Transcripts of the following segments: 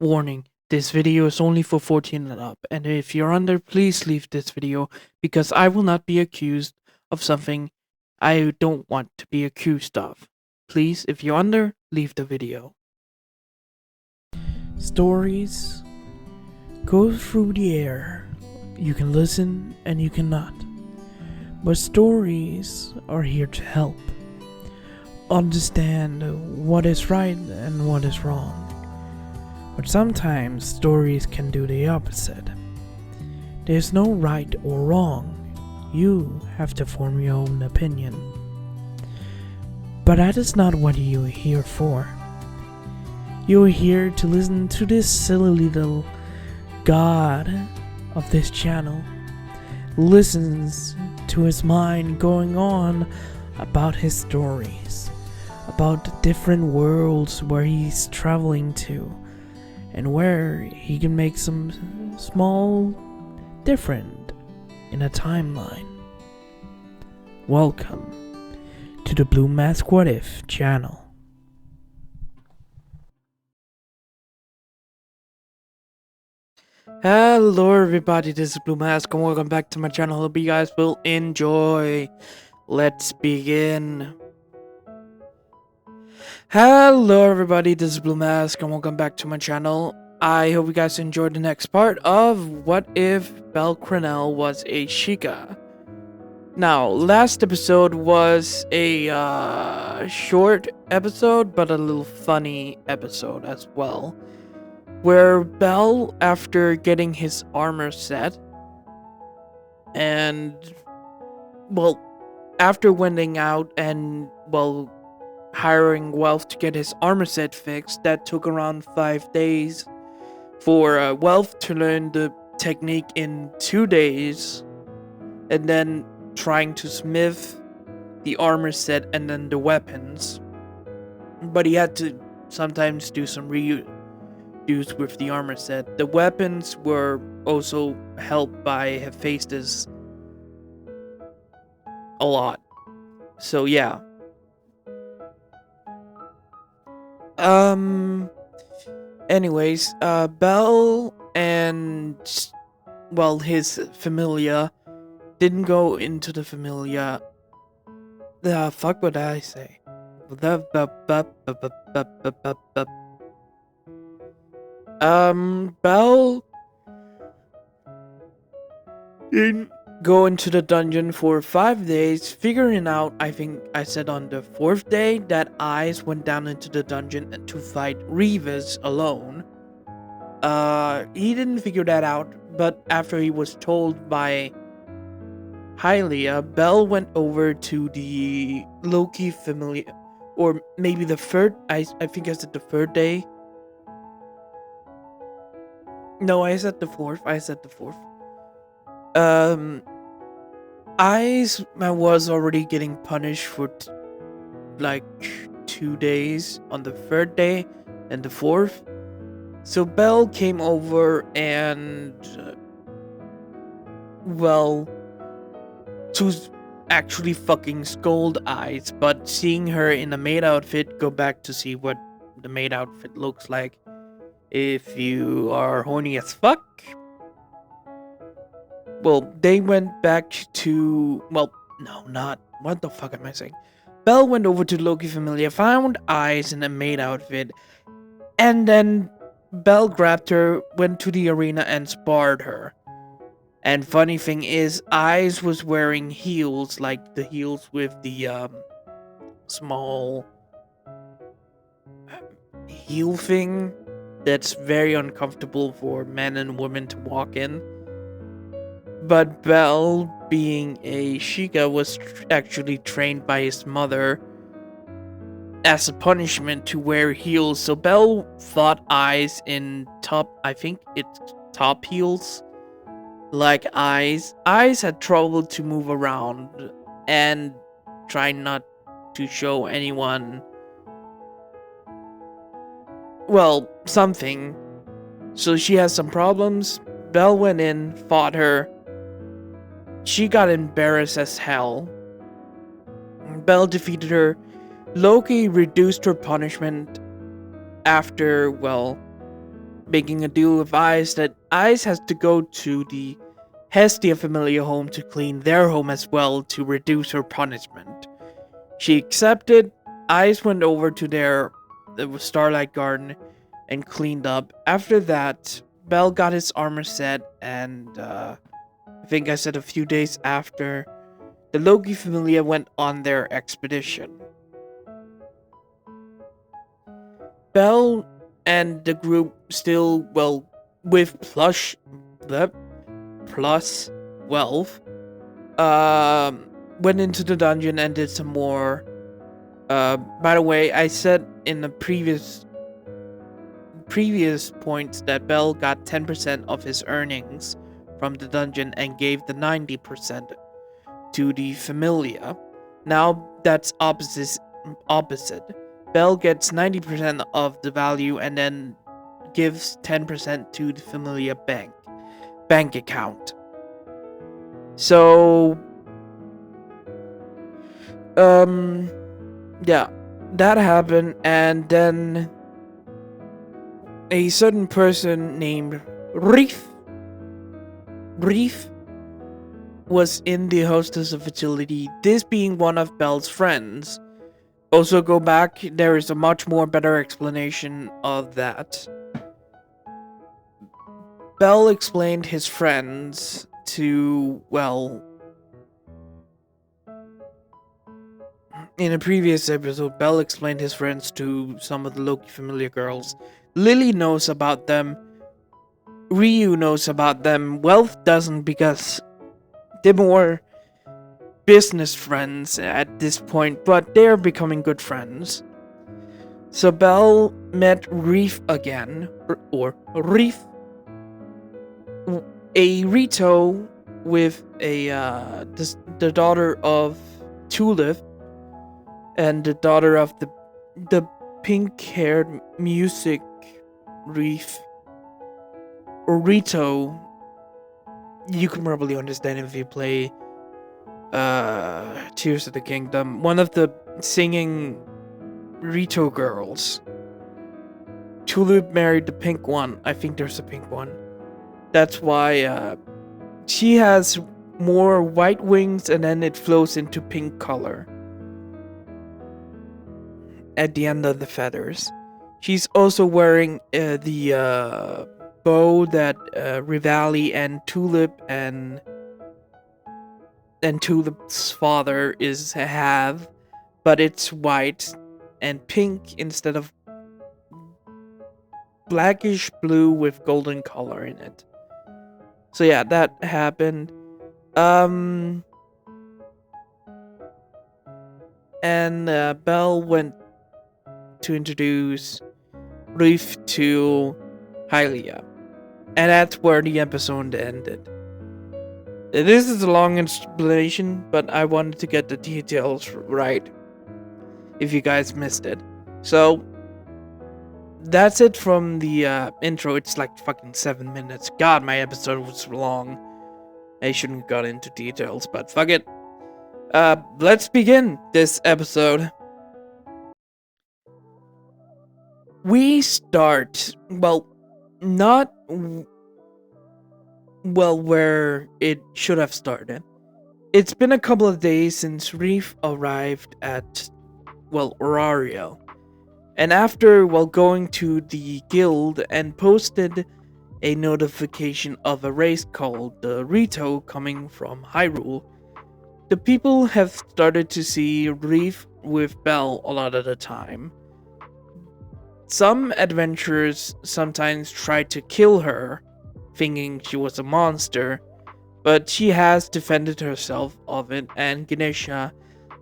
Warning, this video is only for 14 and up, and if you're under, please leave this video because I will not be accused of something I don't want to be accused of. Please, if you're under, leave the video. Stories go through the air. You can listen and you cannot. But stories are here to help. Understand what is right and what is wrong. But sometimes stories can do the opposite. There's no right or wrong. You have to form your own opinion. But that is not what you're here for. You're here to listen to this silly little god of this channel. Listens to his mind going on about his stories, about the different worlds where he's traveling to, and where he can make some small different in a timeline. Welcome to the Blue Mask What If channel. Hello everybody, this is Blue Mask and welcome back to my channel. Hope you guys will enjoy. Let's begin. Hello everybody, this is Blue Mask and welcome back to my channel. I hope you guys enjoyed the next part of What If Belle Cranel Was a Sheikah. Now, last episode was a short episode, but a little funny episode as well. Where Belle, after getting his armor set, and, well, after winning out and, well, hiring Wealth to get his armor set fixed, that took around 5 days for Wealth to learn the technique in 2 days, and then trying to smith the armor set and then the weapons. But he had to sometimes do some reuse with the armor set. The weapons were also helped by Hephaestus a lot. So yeah. Anyways, Belle and, well, his familia didn't go into the familia. The fuck would I say? Belle didn't go into the dungeon for 5 days, figuring out, I think I said on the 4th day, that Eyes went down into the dungeon to fight Revis alone. He didn't figure that out, but after he was told by Hylia, Belle went over to the Loki familia, or maybe the 3rd, I think I said the 3rd day. No, I said the 4th. Eyes was already getting punished for like 2 days on the 3rd day and the 4th. So Belle came over and, well, to actually fucking scold Eyes, but seeing her in a maid outfit, go back to see what the maid outfit looks like. If you are horny as fuck. Well, they went back to, well, no, not, what the fuck am I saying? Belle went over to Loki Familia, found Eyes in a maid outfit, and then Belle grabbed her, went to the arena and sparred her. And funny thing is, Eyes was wearing heels, like the heels with the, small heel thing. That's very uncomfortable for men and women to walk in. But Belle, being a Sheikah, was actually trained by his mother as a punishment to wear heels. So Belle fought Eyes in I think it's top heels. Like Eyes. Eyes had trouble to move around and try not to show anyone, well, something. So she has some problems. Belle went in, fought her. She got embarrassed as hell. Belle defeated her. Loki reduced her punishment after, well, making a deal with Ice that Ice has to go to the Hestia Familia home to clean their home as well to reduce her punishment. She accepted. Ice went over to their Starlight Garden and cleaned up. After that, Bell got his armor set, and I think I said a few days after, the Loki Familia went on their expedition. Bell and the group still, with plus 12, went into the dungeon and did some more. By the way, I said in the previous points that Bell got 10% of his earnings from the dungeon and gave the 90% to the Familia. Now that's opposite. Bell gets 90% of the value and then gives 10% to the Familia bank account. So, yeah, that happened, and then a certain person named Reef was in the hostess facility, this being one of Bell's friends. Also go back, there is a much more better explanation of that. Bell explained his friends to, in a previous episode, Bell explained his friends to some of the Loki Familia girls. Lily knows about them. Ryu knows about them. Wealth doesn't, because they're more business friends at this point, but they're becoming good friends. So Bell met Reef again, or Reef, a Rito with the daughter of Tulip and the daughter of the pink-haired music Reef, or Rito. You can probably understand if you play Tears of the Kingdom. One of the singing Rito girls. Tulip married the pink one. I think there's a pink one. That's why she has more white wings and then it flows into pink color at the end of the feathers. She's also wearing the bow that Rivali and Tulip and Tulip's father have, but it's white and pink instead of blackish blue with golden color in it. So yeah, that happened. And Bell went to introduce Reef to Hylia. And that's where the episode ended. This is a long explanation, but I wanted to get the details right, if you guys missed it. So, that's it from the intro. It's like fucking 7 minutes. God, my episode was long. I shouldn't have got into details, but fuck it. Let's begin this episode. We start, not where it should have started. It's been a couple of days since Reef arrived at, Orario. And after, going to the guild and posted a notification of a race called the Rito coming from Hyrule, the people have started to see Reef with Bell a lot of the time. Some adventurers sometimes tried to kill her, thinking she was a monster, but she has defended herself of it, and Ganesha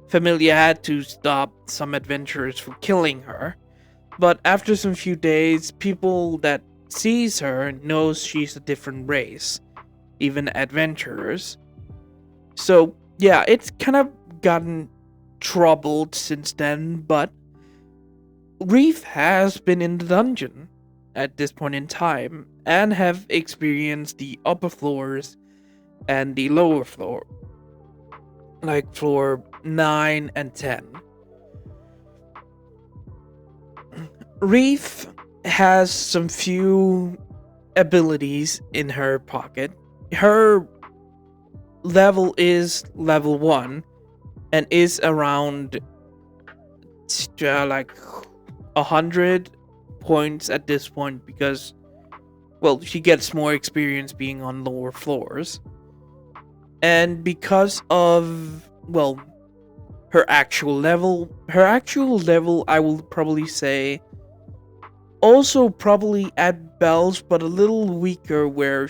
Familia had to stop some adventurers from killing her. But after some few days, people that sees her knows she's a different race, even adventurers. So yeah, it's kind of gotten troubled since then, but Reef has been in the dungeon at this point in time and have experienced the upper floors and the lower floor, like floor 9 and 10. Reef has some few abilities in her pocket. Her level is level 1 and is around like 100 points at this point because, well, she gets more experience being on lower floors. And because of, well, her actual level, I will probably say, also probably at Belle's, but a little weaker, where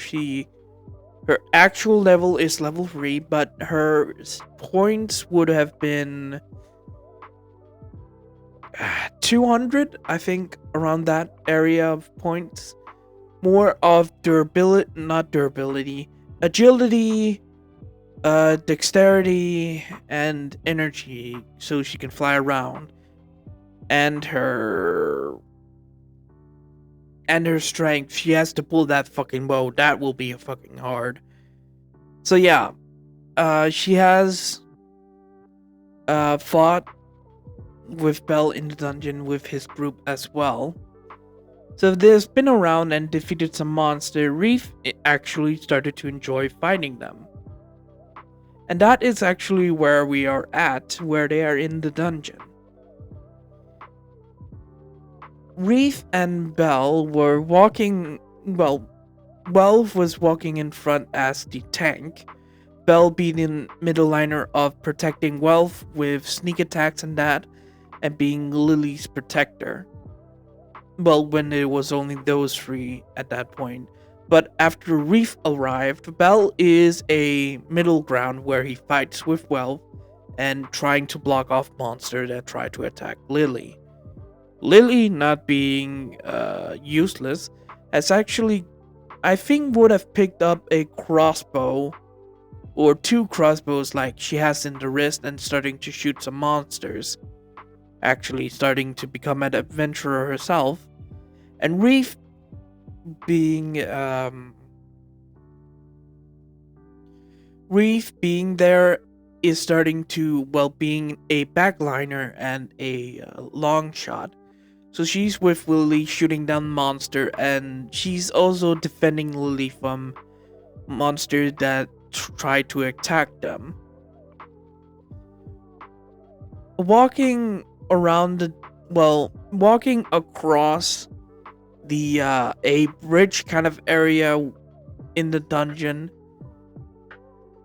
her actual level is level 3, but her points would have been 200, I think, around that area of points. More of agility, dexterity, and energy, so she can fly around. And her strength, she has to pull that fucking bow. That will be fucking hard. So yeah, she has fought with Belle in the dungeon with his group as well. So they've been around and defeated some monster. Reef actually started to enjoy fighting them. And that is actually where we are at, where they are in the dungeon. Reef and Belle were walking, well, Welf was walking in front as the tank. Belle being the middle liner of protecting Welf with sneak attacks and that, and being Lily's protector. Well, when it was only those three at that point. But after Reef arrived, Belle is a middle ground where he fights with Welf and trying to block off monsters that try to attack Lily. Lily, not being useless, has actually, I think, would have picked up a crossbow or 2 crossbows like she has in the wrist and starting to shoot some monsters. Actually starting to become an adventurer herself. And Reef being there is starting to, well, being a backliner and a long shot. So she's with Lily shooting down monster, and she's also defending Lily from monsters that try to attack them. Walking across the a bridge kind of area in the dungeon,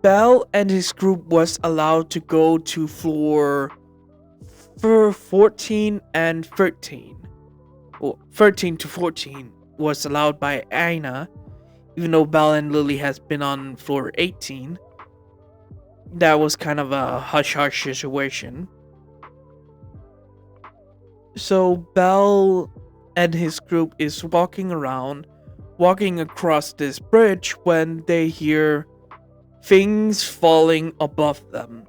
Belle and his group was allowed to go to floor 14 and 13. Well, 13 to 14 was allowed by Aina, even though Belle and Lily has been on floor 18. That was kind of a hush-hush situation. So Belle and his group is walking across this bridge when they hear things falling above them.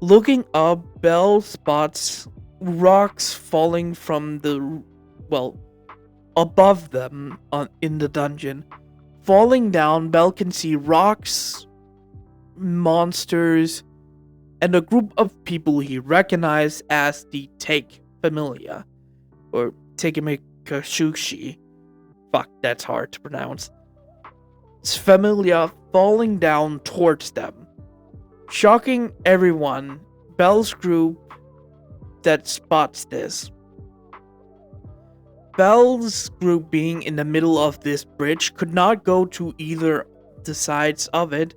Looking up, Belle spots rocks falling from above them in the dungeon. Falling down, Belle can see rocks, monsters, and a group of people he recognized as the Take Familia, or Takemikashushi. Fuck, that's hard to pronounce. It's Familia falling down towards them. Shocking everyone, Belle's group that spots this. Belle's group being in the middle of this bridge could not go to either the sides of it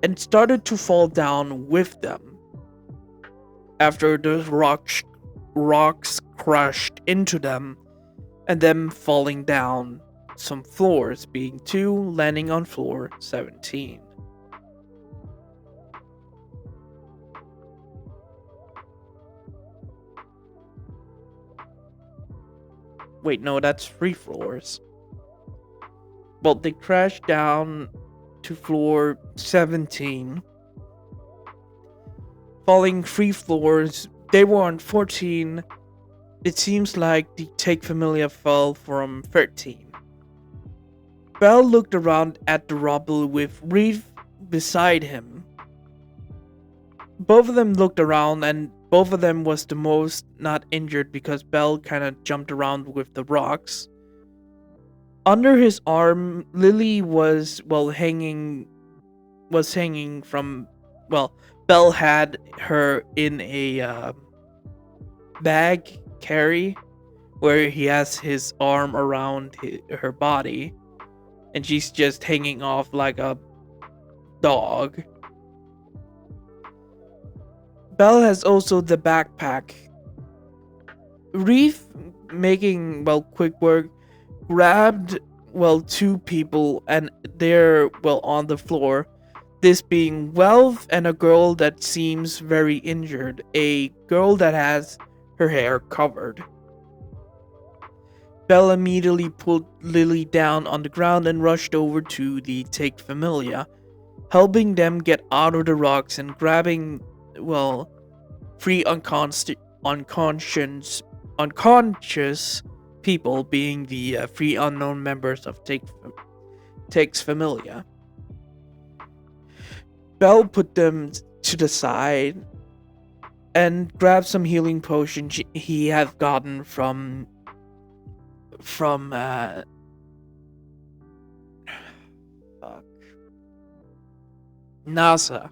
and started to fall down with them. After those rocks crushed into them and them falling down some floors, being 2 landing on floor 17. Wait, no, that's 3 floors. Well, they crashed down to floor 17. Falling 3 floors, they were on 14. It seems like the Take Familia fell from 13. Belle looked around at the rubble with Reef beside him. Both of them looked around and both of them was the most not injured because Bell kind of jumped around with the rocks. Under his arm, Lily was hanging from Bell had her in a bag carry where he has his arm around her body, and she's just hanging off like a dog. Bell has also the backpack. Reef, making quick work, grabbed two people, and they're on the floor. This being Wealth and a girl that seems very injured, a girl that has her hair covered. Bell immediately pulled Lily down on the ground and rushed over to the Take Familia, helping them get out of the rocks and grabbing, three unconscious people, being the three unknown members of Takes Familia. Bell put them to the side and grabbed some healing potions he had gotten from NASA.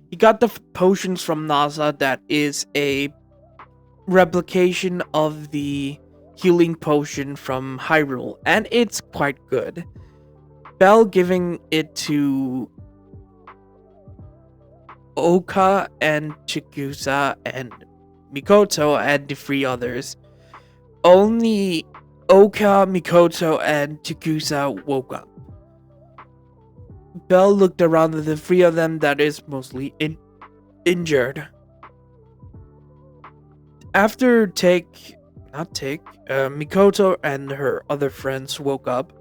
He got the potions from NASA that is a replication of the healing potion from Hyrule, and it's quite good. Bell giving it to Oka and Chikusa and Mikoto and the three others. Only Oka, Mikoto, and Chikusa woke up. Bell looked around at the three of them that is mostly injured. After Mikoto and her other friends woke up,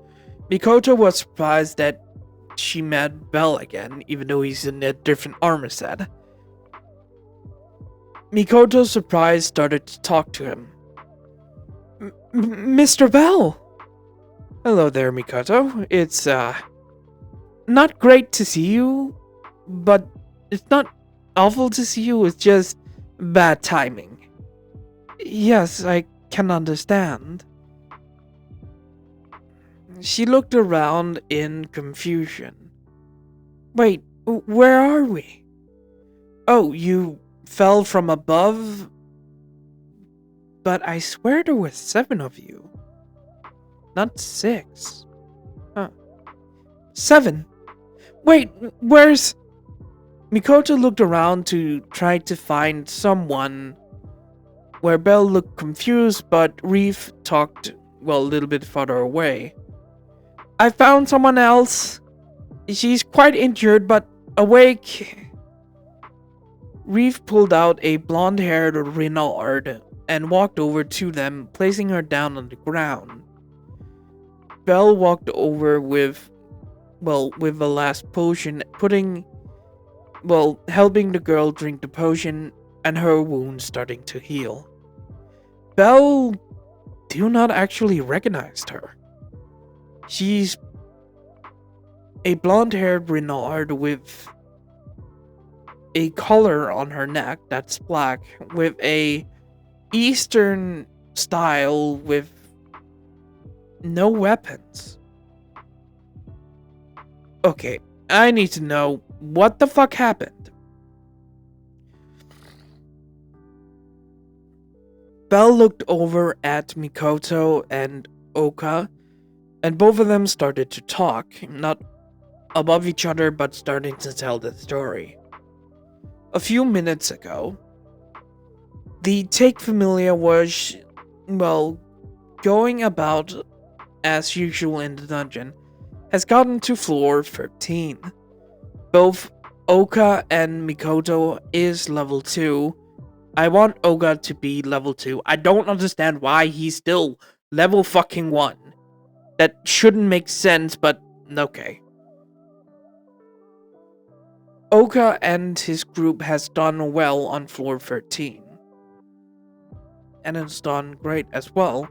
Mikoto was surprised that she met Bell again, even though he's in a different armor set. Mikoto, surprised, started to talk to him. Mr. Bell! Hello there, Mikoto. It's, not great to see you, but it's not awful to see you, it's just bad timing. Yes, I can understand. She looked around in confusion. Wait, where are we? Oh, you fell from above? But I swear there were 7 of you. Not 6. Huh. 7? Wait, where's... Mikoto looked around to try to find someone, where Bell looked confused, but Reef talked, a little bit farther away. I found someone else. She's quite injured, but awake. Reef pulled out a blonde-haired Renard and walked over to them, placing her down on the ground. Bell walked over with the last potion, helping the girl drink the potion, and her wound starting to heal. Bell do not actually recognize her. She's a blonde-haired Renard with a collar on her neck that's black, with a Eastern style with no weapons. Okay, I need to know what the fuck happened. Bell looked over at Mikoto and Oka, and both of them started to talk, not above each other, but starting to tell the story. A few minutes ago, the Take Familia was, going about as usual in the dungeon, has gotten to floor 13. Both Oka and Mikoto is level 2. I want Oka to be level 2. I don't understand why he's still level fucking 1. That shouldn't make sense, but okay. Oka and his group has done well on floor 13. And it's done great as well.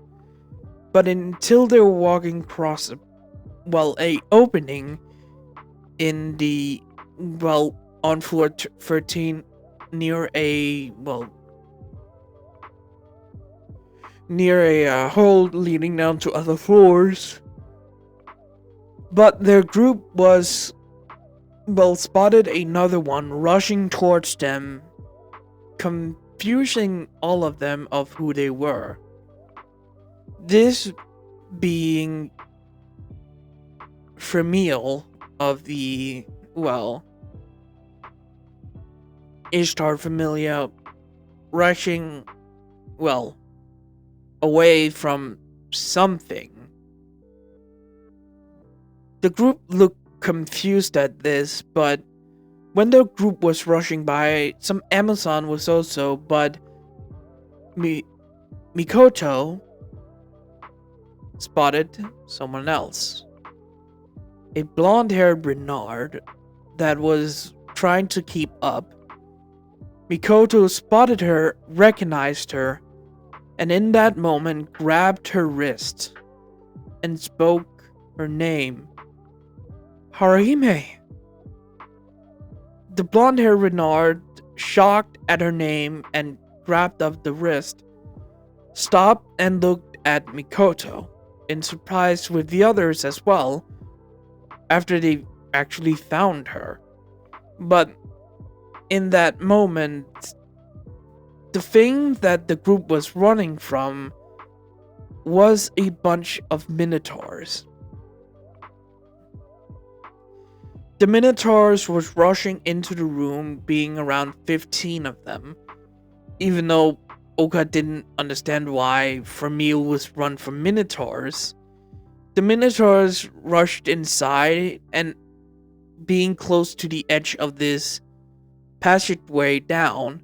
But until they were walking across a opening in the, on floor 13, near a, well, near a hole leading down to other floors. But their group was, well, spotted another one rushing towards them, confusing all of them of who they were. This being Fremil of the, well, Ishtar Familia, rushing, well, away from something. The group looked confused at this, but when the group was rushing by, some Amazon was also, but Mikoto spotted someone else. A blonde-haired Renard that was trying to keep up. Mikoto spotted her, recognized her, and in that moment grabbed her wrist and spoke her name. Harahime. The blonde-haired Renard, shocked at her name and grabbed up the wrist, stopped and looked at Mikoto, in surprise with the others as well, after they actually found her. But in that moment, the thing that the group was running from was a bunch of minotaurs. The minotaurs was rushing into the room, being around 15 of them, even though Oka didn't understand why Fremil was run from minotaurs. The minotaurs rushed inside, and being close to the edge of this passageway down,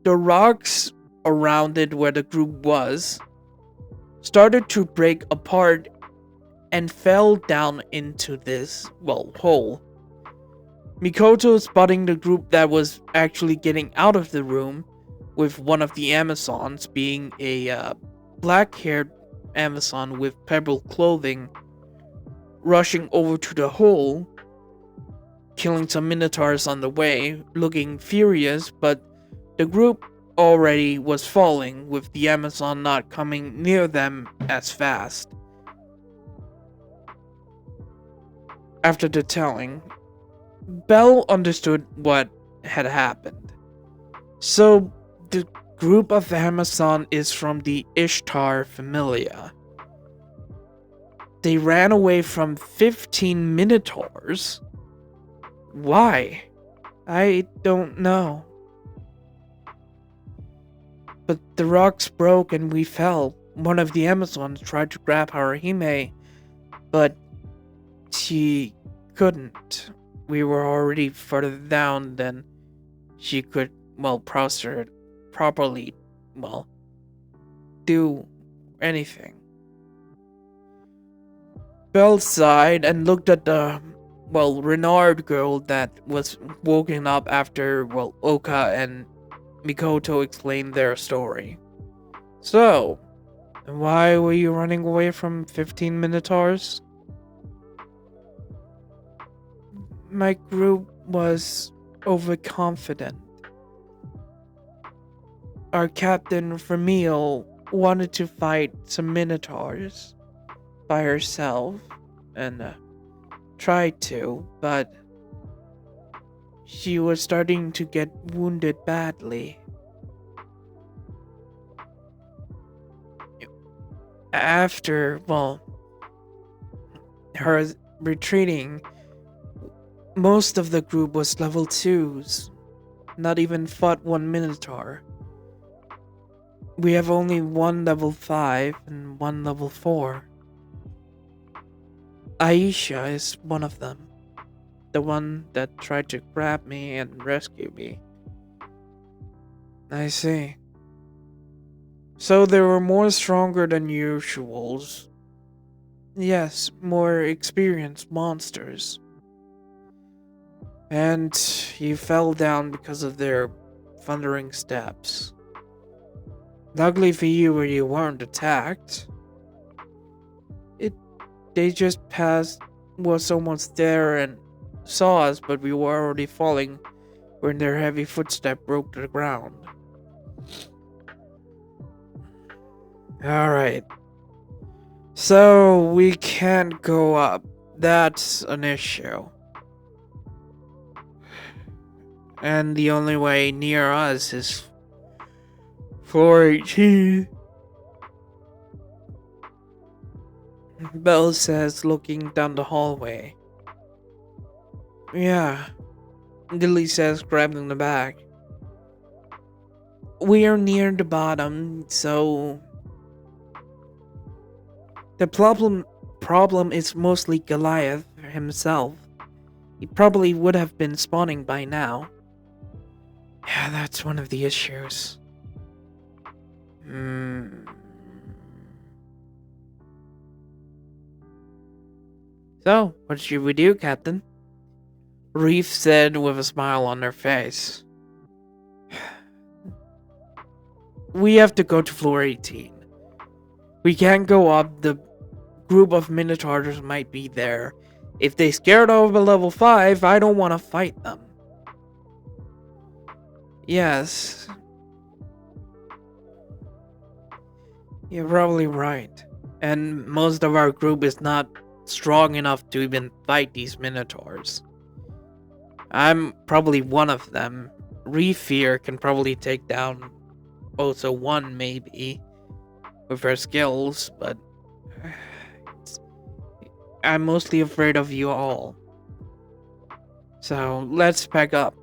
the rocks around it where the group was started to break apart and fell down into this, well, hole. Mikoto, spotting the group that was actually getting out of the room, with one of the Amazons being a black-haired Amazon with pebble clothing, rushing over to the hole, killing some minotaurs on the way, looking furious, but the group already was falling, with the Amazon not coming near them as fast. After the telling, Bell understood what had happened. So, the group of Amazon is from the Ishtar Familia. They ran away from 15 minotaurs. Why? I don't know. But the rocks broke and we fell. One of the Amazons tried to grab Harahime, but she couldn't. We were already further down than she could, well, properly, well, do anything. Belle sighed and looked at the, well, Renard girl that was woken up after, well, Oka and Mikoto explained their story. So, why were you running away from 15 minotaurs? My group was overconfident. Our captain, Fremil, wanted to fight some minotaurs by herself and tried to, but she was starting to get wounded badly. After, well, her retreating, most of the group was level 2s, not even fought one minotaur. We have only one level 5 and one level 4. Aisha is one of them, the one that tried to grab me and rescue me. I see. So they were more stronger than usuals. Yes, more experienced monsters. And you fell down because of their thundering steps. Luckily for you weren't attacked. They just passed, was almost there and saw us, but we were already falling when their heavy footstep broke the ground. Alright. So we can't go up. That's an issue. And the only way near us is floor 18. Belle says, looking down the hallway. Yeah, Lily says, grabbing the bag. We are near the bottom, so the problem is mostly Goliath himself. He probably would have been spawning by now. Yeah, that's one of the issues. So, what should we do, Captain? Reef said with a smile on her face. We have to go to floor 18. We can't go up. The group of Minotaurs might be there. If they scared of a level 5, I don't want to fight them. Yes. You're probably right. And most of our group is not strong enough to even fight these Minotaurs. I'm probably one of them. Reef here can probably take down also one, maybe, with her skills, but I'm mostly afraid of you all. So let's pack up.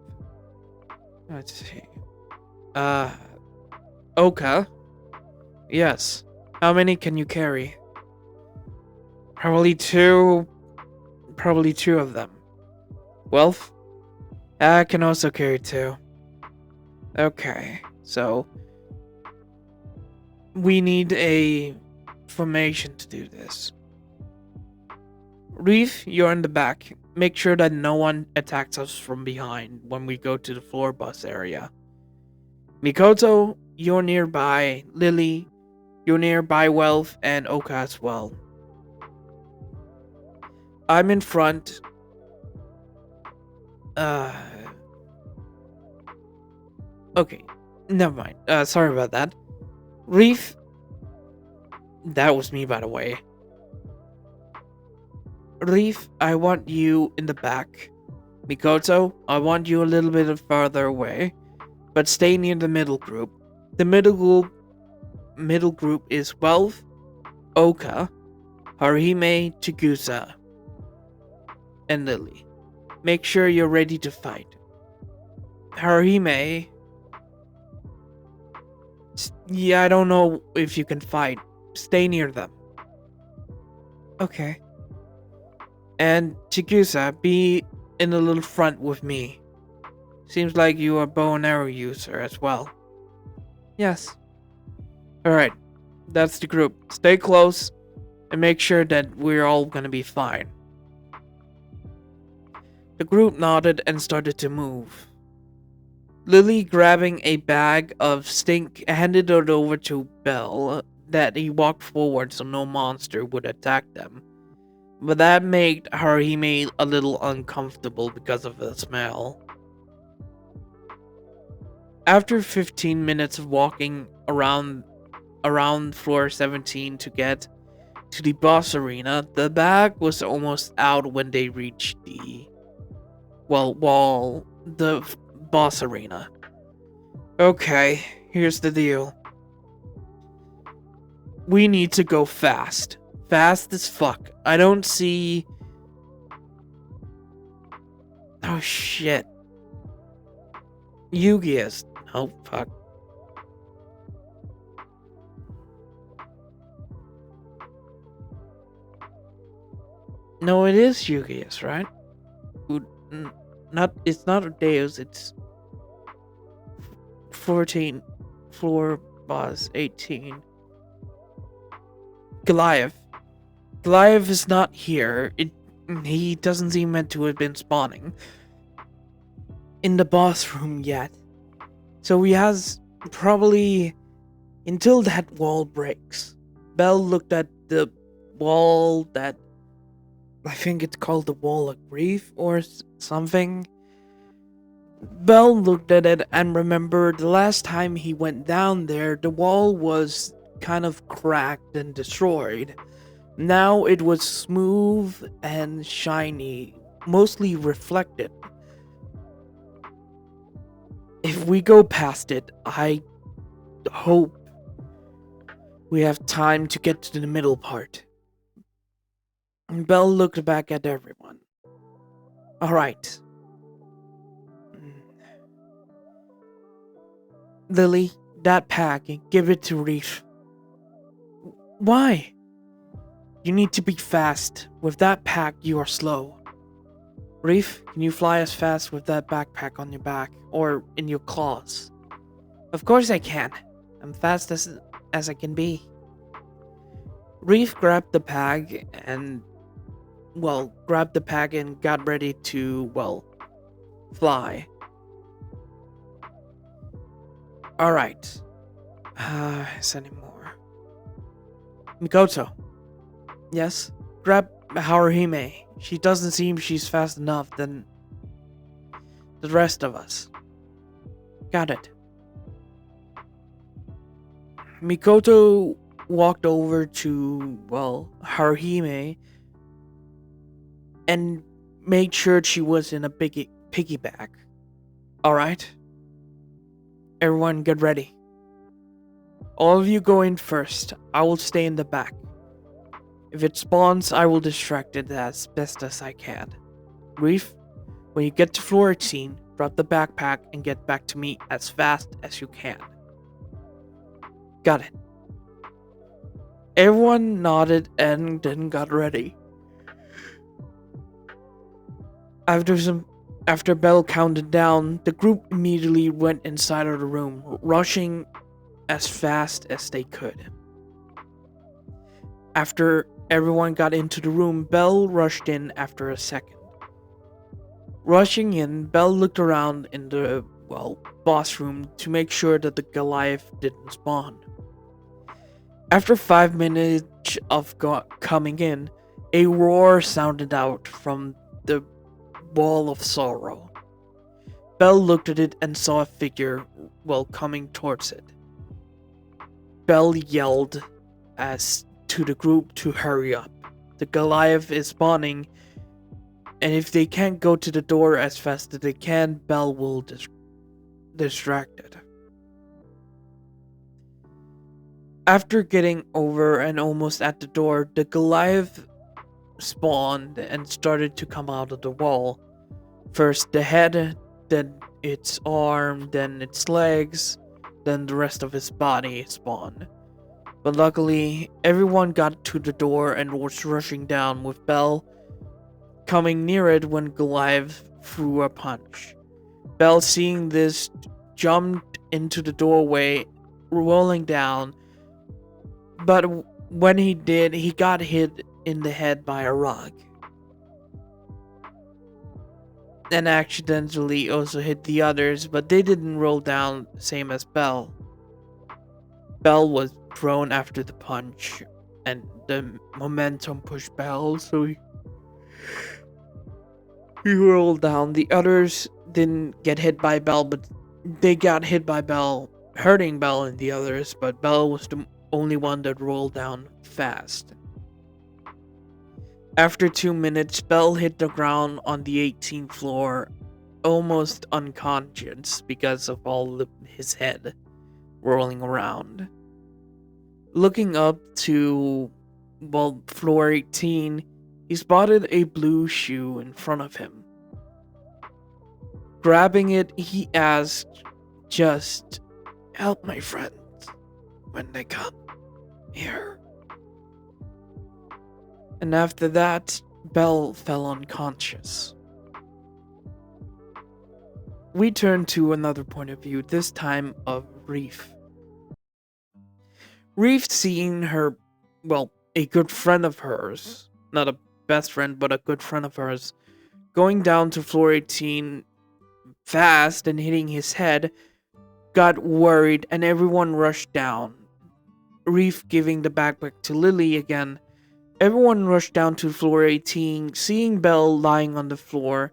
Let's see. Oka? Yes. How many can you carry? Probably two of them. Wealth? I can also carry 2. Okay, so we need a formation to do this. Reef, you're in the back. Make sure that no one attacks us from behind when we go to the floor bus area. Mikoto, you're nearby. Lily, you're nearby. Wealth, and Oka as well. I'm in front. Okay, never mind. Sorry about that. Reef, that was me, by the way. Reef, I want you in the back. Mikoto, I want you a little bit further away, but stay near the middle group. The middle group is Wealth, Oka, Harihime, Chigusa, and Lily. Make sure you're ready to fight. Harihime, yeah, I don't know if you can fight. Stay near them. Okay. And Chigusa, be in a little front with me. Seems like you are a bow and arrow user as well. Yes. Alright, that's the group. Stay close and make sure that we're all gonna be fine. The group nodded and started to move. Lily, grabbing a bag of stink, handed it over to Belle that he walked forward so no monster would attack them. But that made Harihime a little uncomfortable because of the smell. After 15 minutes of walking around floor 17 to get to the boss arena, the bag was almost out when they reached the boss arena. Okay, here's the deal. We need to go fast. Fast as fuck. I don't see... Oh shit. Yugi is... Oh fuck. No, it is Yugi's, right? It's not Udeus, it's 14, floor boss 18. Goliath. Goliath is not here. He doesn't seem meant to have been spawning in the boss room yet. So he has probably until that wall breaks. Belle looked at the wall that I think it's called the Wall of Grief or something. Bell looked at it and remembered the last time he went down there, the wall was kind of cracked and destroyed. Now it was smooth and shiny, mostly reflected. If we go past it, I hope we have time to get to the middle part. Bell looked back at everyone. Alright. Lily, that pack, give it to Reef. Why? You need to be fast. With that pack, you are slow. Reef, can you fly as fast with that backpack on your back, or in your claws? Of course I can. I'm fast as I can be. Reef grabbed the pack and got ready to, fly. Alright. Is any more? Mikoto. Yes? Grab Haruhime. She doesn't seem she's fast enough than the rest of us. Got it. Mikoto walked over to, Haruhime and made sure she was in a piggyback. Alright. Everyone get ready. All of you go in first. I will stay in the back. If it spawns, I will distract it as best as I can. Reef, when you get to floor 18, drop the backpack and get back to me as fast as you can. Got it. Everyone nodded and then got ready. After Bell counted down, the group immediately went inside of the room, rushing as fast as they could. After everyone got into the room, Bell rushed in after a second. Rushing in, Bell looked around in the, boss room to make sure that the Goliath didn't spawn. After 5 minutes of coming in, a roar sounded out from the wall of sorrow. Bell looked at it and saw a figure, coming towards it. Bell yelled to the group to hurry up. The Goliath is spawning, and if they can't go to the door as fast as they can, Bell will distract it. After getting over and almost at the door, the Goliath spawned and started to come out of the wall. First the head, then its arm, then its legs, then the rest of his body spawned. But luckily, everyone got to the door and was rushing down, with Bell coming near it when Goliath threw a punch. Bell, seeing this, jumped into the doorway, rolling down, but when he did, he got hit in the head by a rug. And accidentally also hit the others, but they didn't roll down, same as Bell. Bell was thrown after the punch, and the momentum pushed Bell, so he rolled down. The others didn't get hit by Bell, but they got hit by Bell, hurting Bell and the others, but Bell was the only one that rolled down fast. After 2 minutes, Bell hit the ground on the 18th floor, almost unconscious because of his head rolling around. Looking up to, floor 18, he spotted a blue shoe in front of him. Grabbing it, he asked, "Just help my friends when they come here." And after that, Bell fell unconscious. We turn to another point of view, this time of Reef. Reef, seeing her, a good friend of hers, not a best friend, but a good friend of hers, going down to floor 18 fast and hitting his head, got worried and everyone rushed down. Reef giving the backpack to Lily again. Everyone rushed down to floor 18, seeing Bell lying on the floor.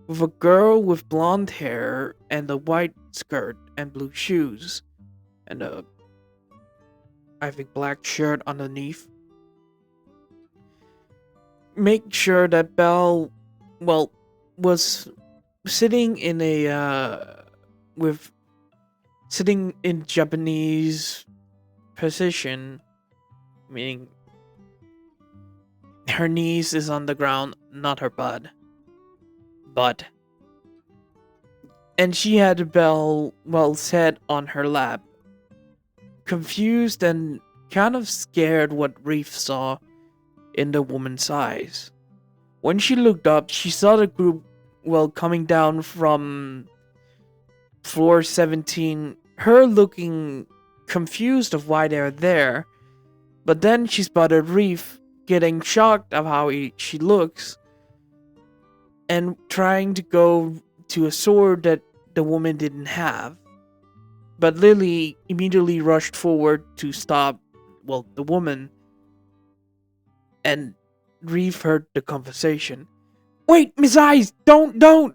with a girl with blonde hair and a white skirt and blue shoes and a, I think, black shirt underneath. Make sure that Belle, well, was sitting in a, with, sitting in Japanese position, meaning her knees is on the ground, not her butt. But. And she had Belle, well, set on her lap. Confused and kind of scared what Reef saw in the woman's eyes. When she looked up, she saw the group, well, coming down from floor 17, her looking confused of why they're there. But then she spotted Reef getting shocked of how she looks and trying to go to a sword that the woman didn't have. But Lily immediately rushed forward to stop, well, the woman, and Reef heard the conversation. Wait, Miss Eyes, don't!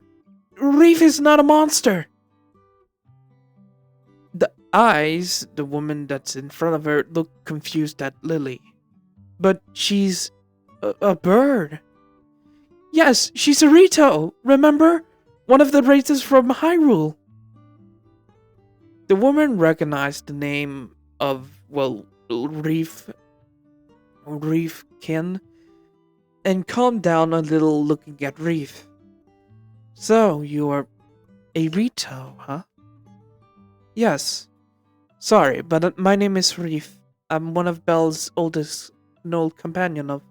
Reef is not a monster! The Eyes, the woman that's in front of her, looked confused at Lily. But she's a bird. Yes, she's a Rito, remember? One of the races from Hyrule. The woman recognized the name of, well, Reefkin, and calmed down a little looking at Reef. So, you are a Rito, huh? Yes. Sorry, but my name is Reef. I'm one of Belle's oldest known companion of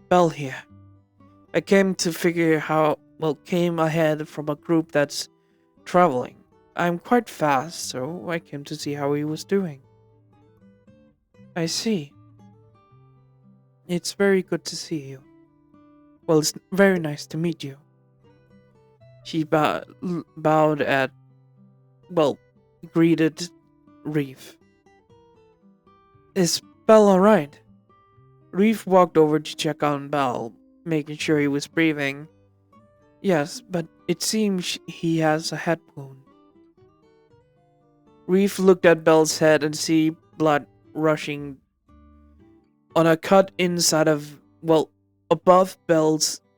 Belle here. I came to figure how, well, came ahead from a group that's traveling. I'm quite fast, so I came to see how he was doing. I see. It's very good to see you. Well, it's very nice to meet you. She bowed at, well, greeted Reef. Is Belle alright? Reef walked over to check on Belle, making sure he was breathing. Yes, but it seems he has a head wound. Reef looked at Belle's head and see blood rushing on a cut inside of, well, above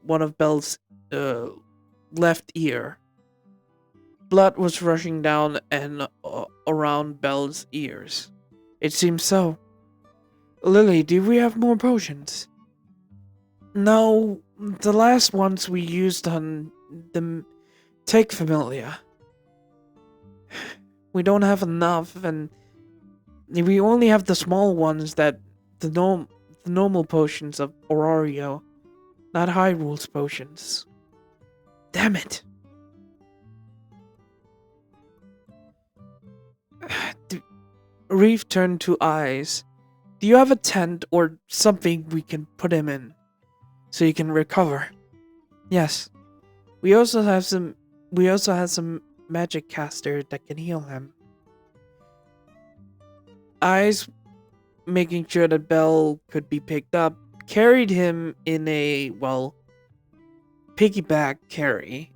one of Belle's left ear. Blood was rushing down and around Belle's ears. It seems so. Lily, do we have more potions? No, the last ones we used on the Take Familia. We don't have enough, and we only have the small ones that the normal potions of Aurario, not Hyrule's potions. Damn it. Reef turned to Eyes. Do you have a tent or something we can put him in so he can recover? Yes. We also have some magic caster that can heal him. Eyes, making sure that Belle could be picked up, carried him in a, well, piggyback carry.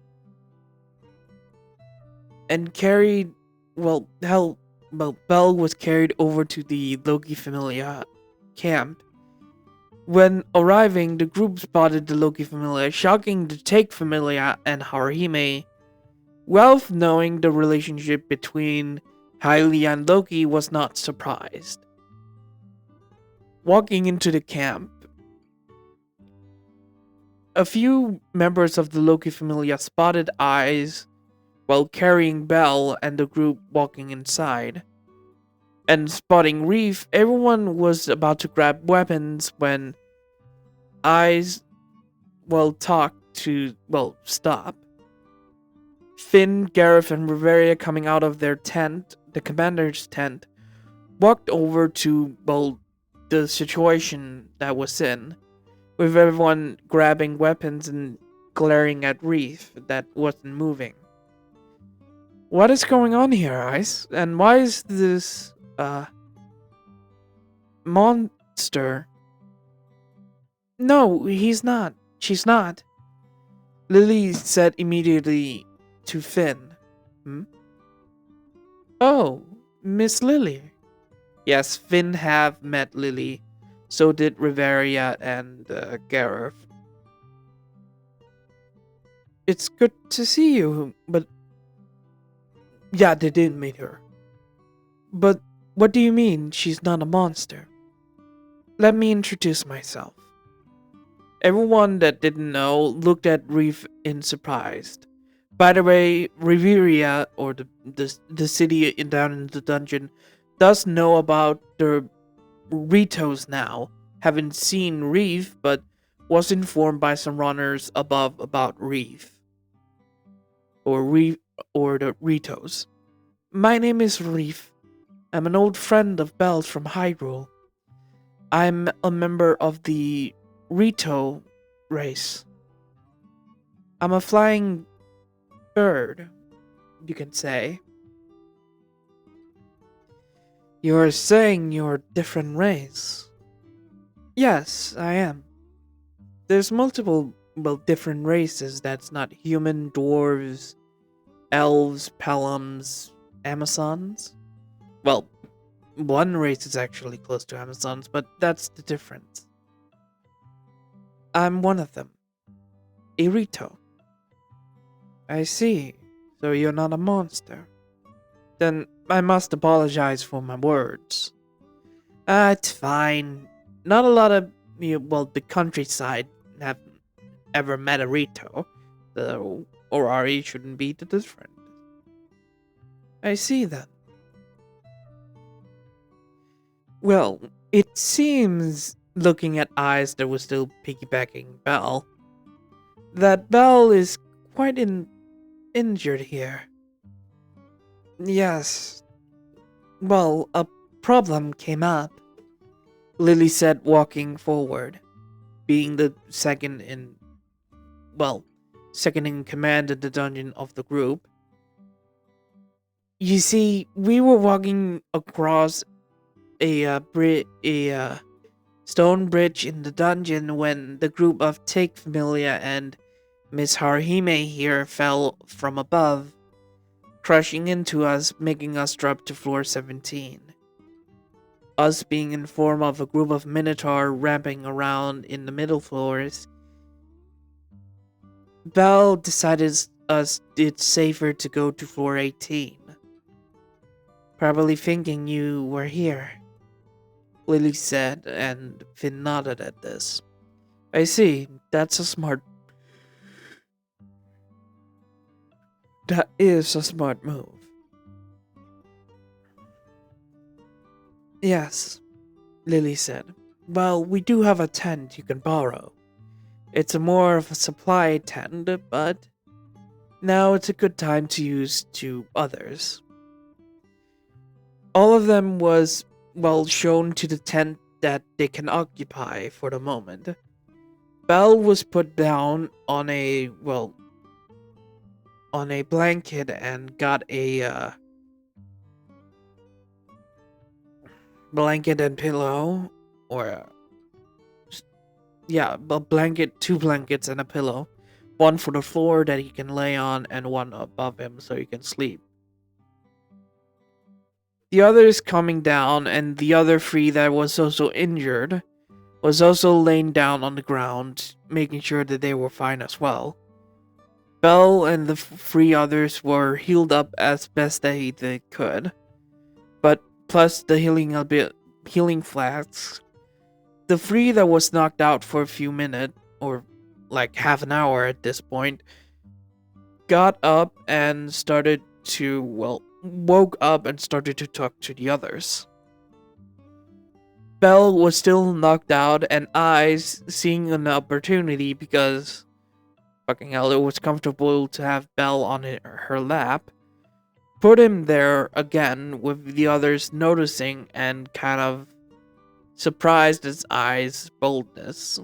And carried, well, Belle was carried over to the Loki Familia camp. When arriving, the group spotted the Loki Familia, shocking the Take Familia and Haruhime. Ralph, knowing the relationship between Hylia and Loki, was not surprised. Walking into the camp, a few members of the Loki Familia spotted Eyes while carrying Belle and the group walking inside. And spotting Reef, everyone was about to grab weapons when Eyes, well, talked to, well, stop. Finn, Gareth, and Riveria, coming out of their tent, the commander's tent, walked over to, well, the situation that was in, with everyone grabbing weapons and glaring at Reef that wasn't moving. What is going on here, Ice? And why is this, monster? No, he's not. She's not. Lily said immediately to Finn. Hmm? Oh, Miss Lily. Yes, Finn have met Lily. So did Riveria and Gareth. It's good to see you, but yeah, they didn't meet her. But what do you mean she's not a monster? Let me introduce myself. Everyone that didn't know looked at Reef in surprise. By the way, Riveria, or the city down in the dungeon, does know about the Ritos now. Haven't seen Reef, but was informed by some runners above about Reef or Reef or the Ritos. My name is Reef. I'm an old friend of Belle's from Hyrule. I'm a member of the Rito race. I'm a flying bird, you can say. You're saying you're a different race? Yes, I am. There's multiple, different races that's not human, dwarves, elves, pelhams, Amazons. Well, one race is actually close to Amazons, but that's the difference. I'm one of them. Irito. I see. So you're not a monster. Then I must apologize for my words. It's fine. Not a lot of, the countryside have ever met a Rito. So Orari shouldn't be the different. I see then. Well, it seems, looking at eyes that were still piggybacking Belle, that Belle is quite injured here. Yes. Well, a problem came up, Lily said, walking forward, being the second in command in the dungeon of the group. You see, we were walking across a stone bridge in the dungeon when the group of Take Familia and Miss Harhime here fell from above, crushing into us, making us drop to floor 17. Us being informed of a group of Minotaur ramping around in the middle floors, Belle decided it's safer to go to floor 18. Probably thinking you were here, Lily said, and Finn nodded at this. I see, that is a smart move. Yes, Lily said. Well, we do have a tent you can borrow. It's more of a supply tent, but now it's a good time to use to others. All of them was, shown to the tent that they can occupy for the moment. Belle was put down on a blanket and got a blanket and pillow, or a blanket, two blankets and a pillow, one for the floor that he can lay on and one above him so he can sleep. The other is coming down, and the other three that was also injured was also laying down on the ground, making sure that they were fine as well. Belle and the three others were healed up as best they could, but plus the healing flasks. The three that was knocked out for a few minutes, or like half an hour at this point, got up and started to, woke up and started to talk to the others. Belle was still knocked out, and Eyes, seeing an opportunity because, fucking hell, it was comfortable to have Belle on her lap, put him there again, with the others noticing and kind of surprised at Eyes' boldness.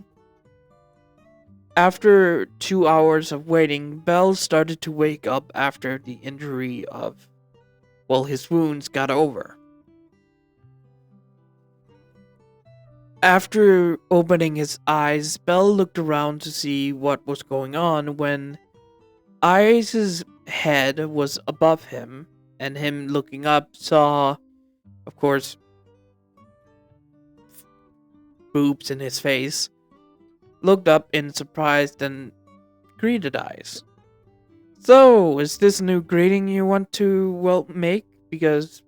After 2 hours of waiting, Belle started to wake up after the injury of, his wounds got over. After opening his eyes, Bell looked around to see what was going on when Ice's head was above him, and him looking up saw, of course, boobs in his face. Looked up in surprise, then greeted Ice. So, is this a new greeting you want to, well, make? Because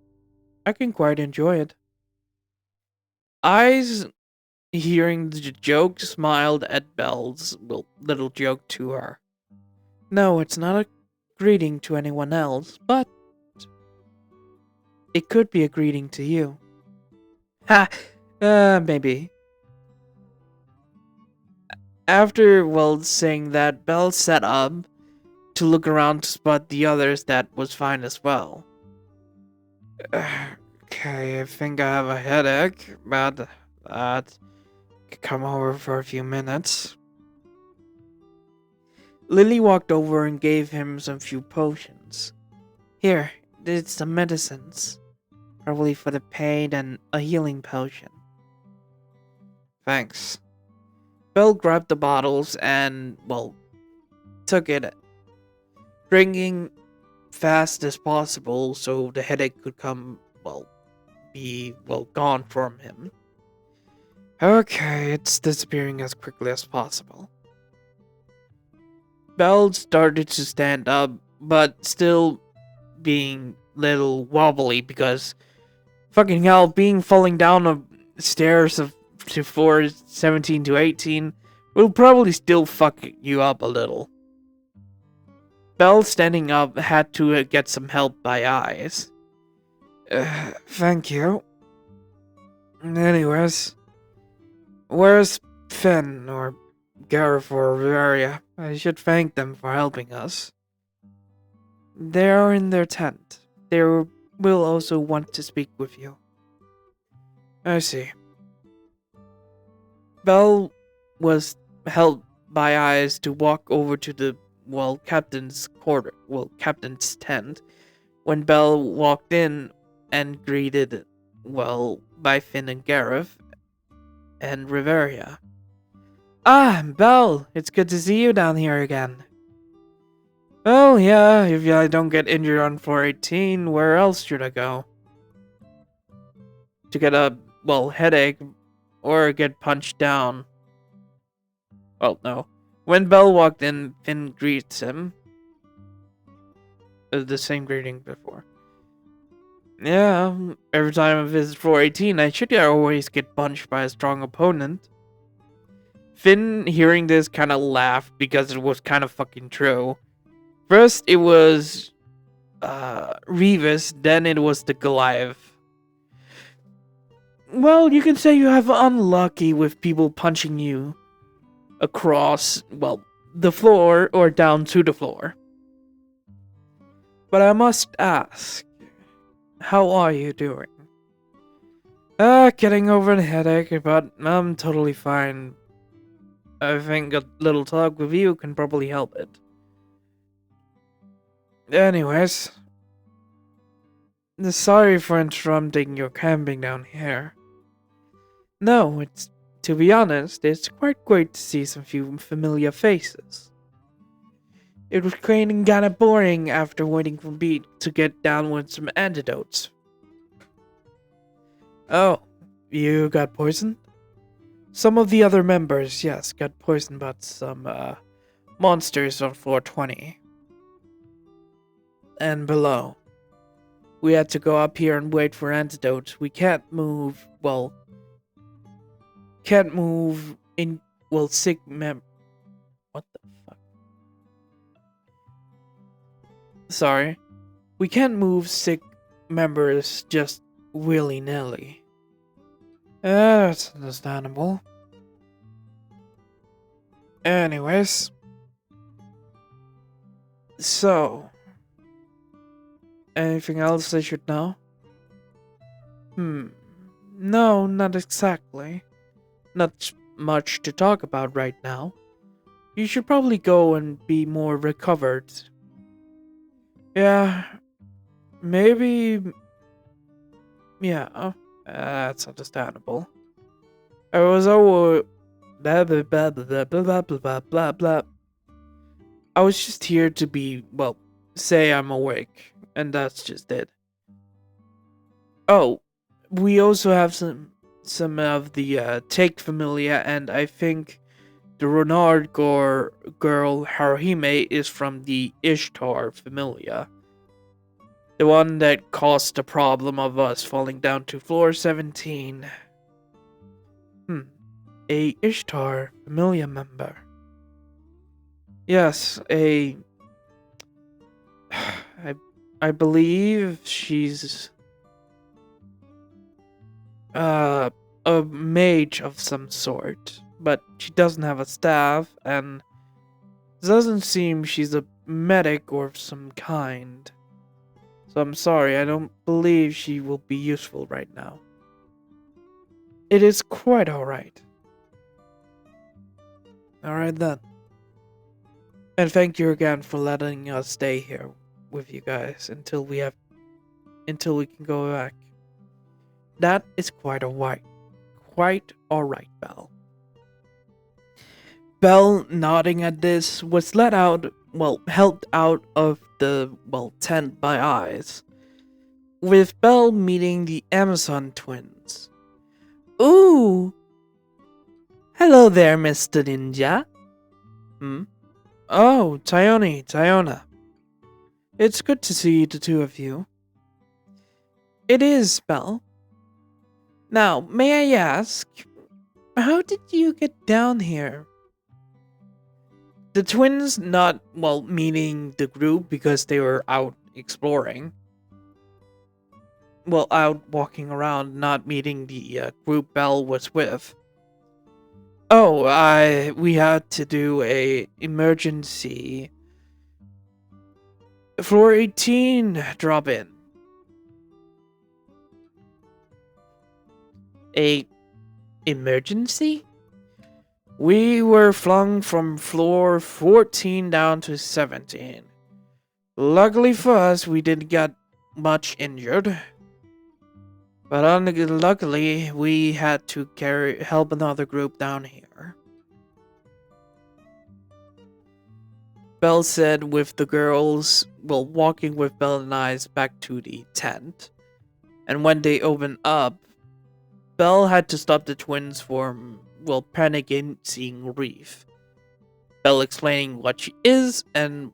I can quite enjoy it. Eyes, hearing the joke, smiled at Belle's little joke to her. No, it's not a greeting to anyone else, but it could be a greeting to you. Ha! Maybe. After, well, saying that, Belle sat up to look around to spot the others that was fine as well. Okay, I think I have a headache, but that could come over for a few minutes. Lily walked over and gave him some few potions. Here, it's some medicines. Probably for the pain and a healing potion. Thanks. Belle grabbed the bottles and, well, took it, drinking fast as possible so the headache could be gone from him. Okay, it's disappearing as quickly as possible. Belle started to stand up, but still being little wobbly because fucking hell, falling down the stairs to floor 17 to 18 will probably still fuck you up a little. Belle, standing up, had to get some help by Eyes. Thank you. Anyways, where's Finn or Gareth or Rivaria? I should thank them for helping us. They are in their tent. They will also want to speak with you. I see. Belle was held by Eyes to walk over to the captain's tent. When Belle walked in and greeted by Finn and Gareth and Rivaria. Ah, Belle, it's good to see you down here again. Well, yeah, if I don't get injured on floor 18, where else should I go? To get a, headache or get punched down. Well, no. When Belle walked in, Finn greets him. The same greeting before. Yeah, every time I visit floor 18, I should always get punched by a strong opponent. Finn, hearing this, kind of laughed because it was kind of fucking true. First, it was Revis, then it was the Goliath. Well, you can say you have unlucky with people punching you across, the floor or down to the floor. But I must ask, how are you doing? Getting over the headache, but I'm totally fine. I think a little talk with you can probably help it. Anyways, sorry for interrupting your camping down here. No, to be honest, it's quite great to see some few familiar faces. It was getting kinda boring after waiting for Beat to get down with some antidotes. Oh, you got poisoned? Some of the other members, yes, got poisoned by some, monsters on floor 20. And below. We had to go up here and wait for antidotes. We can't move, sick what the fuck? Sorry. We can't move sick members just willy-nilly. That's understandable. Anyways. So. Anything else I should know? No, not exactly. Not much to talk about right now. You should probably go and be more recovered. Yeah, maybe... Yeah, that's understandable. I was always blah blah blah blah blah blah blah blah blah blah. I was just here to be, well, say I'm awake, and that's just it. Oh, we also have some of the Take Familia, and I think the Renard girl Haruhime is from the Ishtar Familia. The one that caused the problem of us falling down to floor 17. A Ishtar Familia member. Yes, I believe she's a mage of some sort, but she doesn't have a staff, and it doesn't seem she's a medic or of some kind. So I'm sorry, I don't believe she will be useful right now. It is quite alright. Alright then. And thank you again for letting us stay here with you guys until we can go back. That is quite alright. Quite alright, Belle. Belle, nodding at this, was helped out of the, tent by eyes, with Belle meeting the Amazon twins. Ooh! Hello there, Mr. Ninja. Oh, Tyona. It's good to see the two of you. It is, Belle. Now, may I ask, how did you get down here? The twins, not, meaning the group because they were out exploring. Well, out walking around, not meeting the group Belle was with. Oh, we had to do a emergency floor 18 drop in. A emergency? We were flung from floor 14 down to 17. Luckily for us, we didn't get much injured. But unluckily, we had to help another group down here. Belle said with the girls, walking with Belle and I back to the tent. And when they opened up, Belle had to stop the twins from, panicking seeing Reef. Belle explaining what she is, and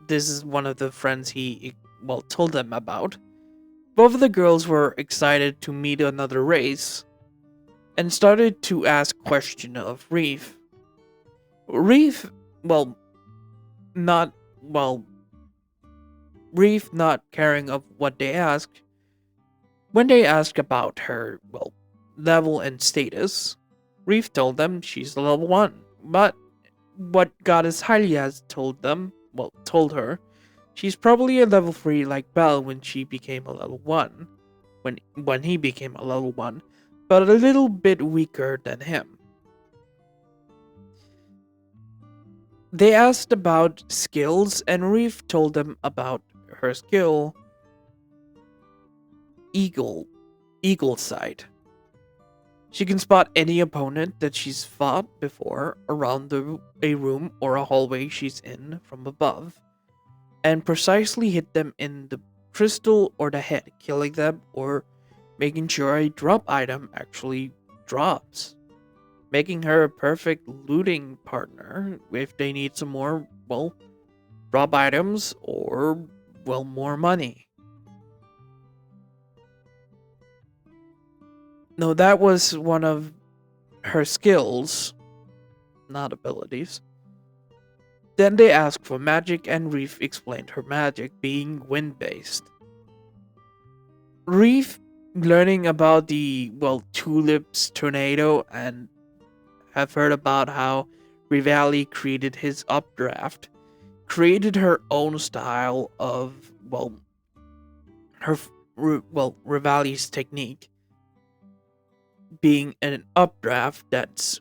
this is one of the friends he, told them about. Both of the girls were excited to meet another race, and started to ask questions of Reef. Reef not caring of what they asked. When they asked about her, level and status, Reef told them she's level 1, but what Goddess Hylia told her, she's probably a level 3 like Belle when she became a level 1, when he became a level 1, but a little bit weaker than him. They asked about skills, and Reef told them about her skill, Eagle Sight. She can spot any opponent that she's fought before around a room or a hallway she's in from above, and precisely hit them in the crystal or the head, killing them or making sure a drop item actually drops, making her a perfect looting partner if they need some more, drop items or, more money. No, that was one of her skills, not abilities. Then they asked for magic, and Reef explained her magic being wind-based. Reef, learning about the, Tulips tornado, and have heard about how Rivali created his updraft, created her own style of, Rivali's technique, being an updraft that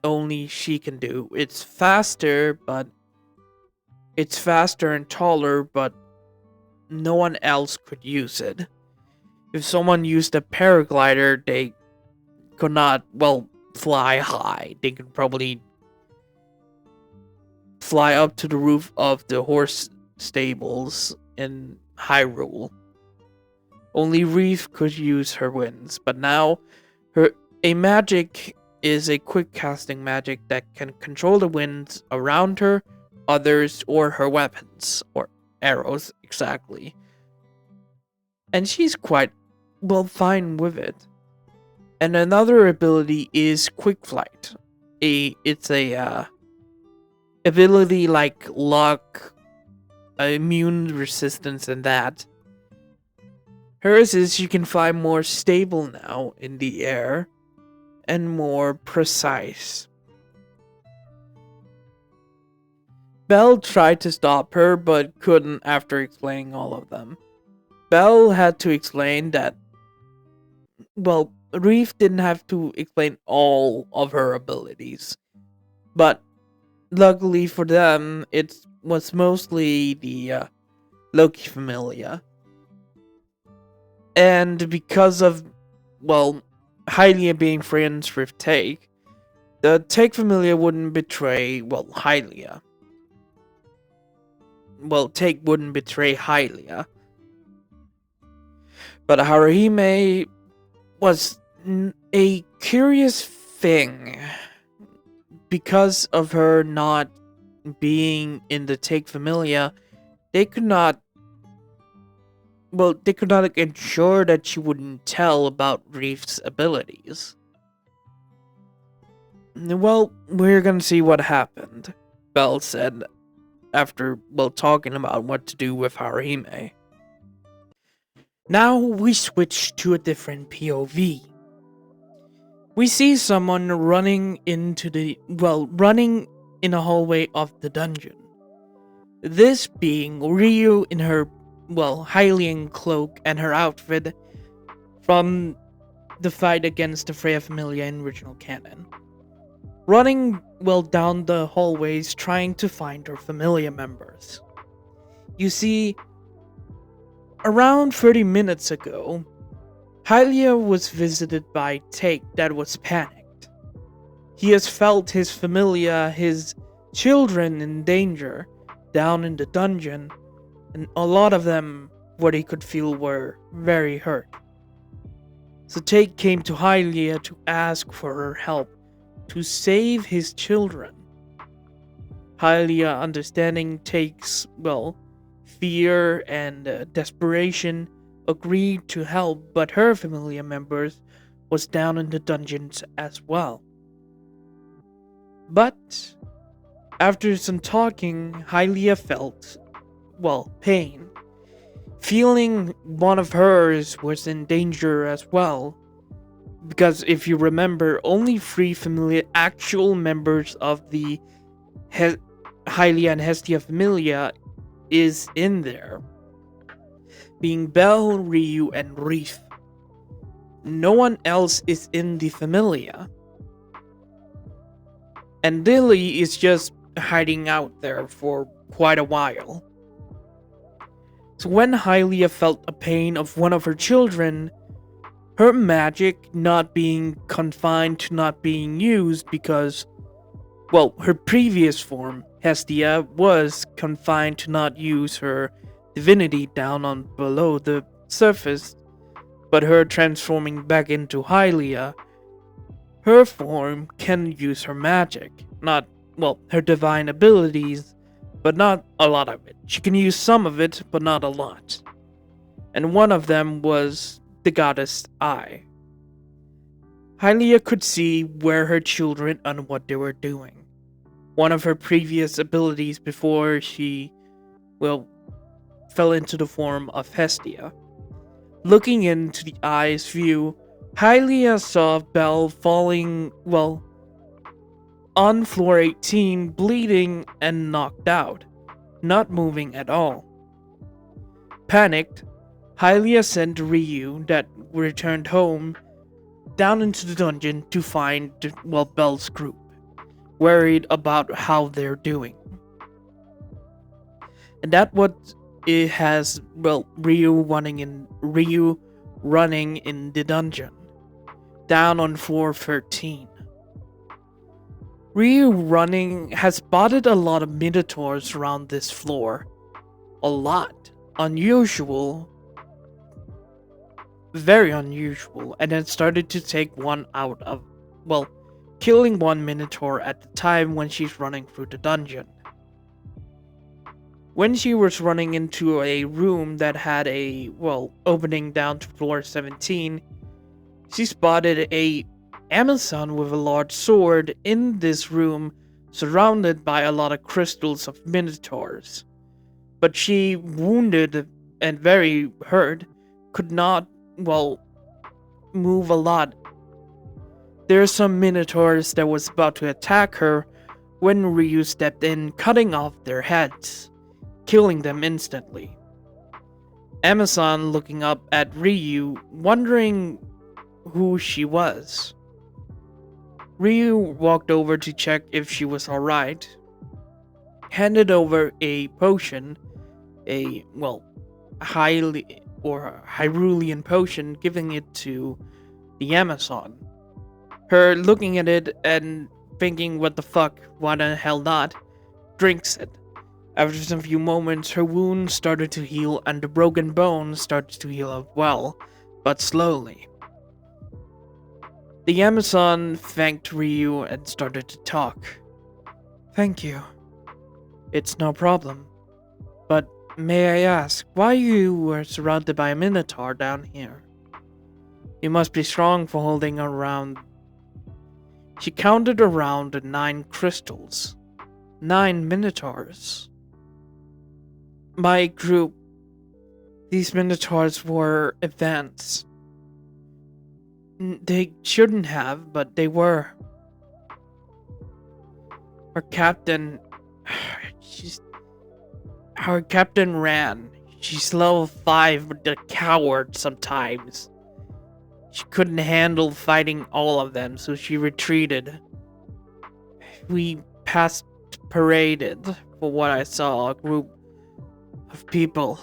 only she can do. It's faster and taller, but no one else could use it. If someone used a paraglider, they could not, well, fly high. They could probably fly up to the roof of the horse stables in Hyrule. Only Reef could use her winds, but now a magic is a quick casting magic that can control the winds around her, others, or her weapons, or arrows, exactly. And she's quite, well, fine with it. And another ability is Quick Flight. It's a ability like Luck, immune resistance, and that. Hers is she can fly more stable now in the air and more precise. Belle tried to stop her but couldn't after explaining all of them. Belle had to explain that, well, Reef didn't have to explain all of her abilities, but luckily for them, it was mostly the Loki Familia. And because of, well, Hylia being friends with Take, the Take Familia wouldn't betray, well, Hylia. Well, Take wouldn't betray Hylia. But Haruhime was a curious thing. Because of her not being in the Take Familia, they could not ensure that she wouldn't tell about Reef's abilities. Well, we're gonna see what happened, Belle said after, well, talking about what to do with Haruhime. Now we switch to a different POV. We see someone running in a hallway of the dungeon. This being Ryu in her, well, Hylian cloak and her outfit from the fight against the Freya Familia in original canon. Running, well, down the hallways trying to find her Familia members. You see, around 30 minutes ago, Hylia was visited by Take that was panicked. He has felt his Familia, his children in danger down in the dungeon, and a lot of them, what he could feel, were very hurt. So Take came to Hylia to ask for her help to save his children. Hylia, understanding Take's, well, fear and desperation, agreed to help, but her Familia members was down in the dungeons as well. But after some talking, Hylia felt, well, pain, feeling one of hers was in danger as well. Because if you remember, only 3 Familia actual members of the Hylia and Hestia Familia is in there, being Belle, Ryu, and Reef. No one else is in the Familia. And Lily is just hiding out there for quite a while. So when Hylia felt a pain of one of her children, her magic not being confined to not being used because, well, her previous form, Hestia, was confined to not use her divinity down on below the surface, but her transforming back into Hylia, her form can use her magic, not, well, her divine abilities, but not a lot of it. She can use some of it, but not a lot. And one of them was the goddess Eye. Hylia could see where her children and what they were doing. One of her previous abilities before she, well, fell into the form of Hestia. Looking into the Eye's view, Hylia saw Belle falling, well, on floor 18, bleeding and knocked out, not moving at all. Panicked, Hylia sent Ryu, that returned home, down into the dungeon to find, well, Belle's group, worried about how they're doing. And that's what it has, well, Ryu running in the dungeon. down on floor 13. Ryu running has spotted a lot of minotaurs around this floor. A lot. Unusual. Very unusual, and then started to take one out of, well, killing one minotaur at the time when she's running through the dungeon. When she was running into a room that had a, well, opening down to floor 17, she spotted a Amazon with a large sword in this room, surrounded by a lot of crystals of minotaurs. But she, wounded and very hurt, could not, well, move a lot. There are some minotaurs that was about to attack her when Ryu stepped in, cutting off their heads, killing them instantly. Amazon looking up at Ryu, wondering who she was. Ryu walked over to check if she was alright, handed over a potion, a, well, Hyrulean potion, giving it to the Amazon. Her looking at it and thinking, what the fuck, why the hell not, drinks it. After some few moments, her wound started to heal and the broken bone started to heal as well, but slowly. The Amazon thanked Ryu and started to talk. Thank you. It's no problem. But may I ask, why you were surrounded by a minotaur down here? You must be strong for holding around. She counted around 9 crystals. 9 minotaurs. My group, these minotaurs were advanced. They shouldn't have, but they were. Our captain, our captain ran. She's level 5, but a coward sometimes. She couldn't handle fighting all of them, so she retreated. We paraded, for what I saw, a group of people.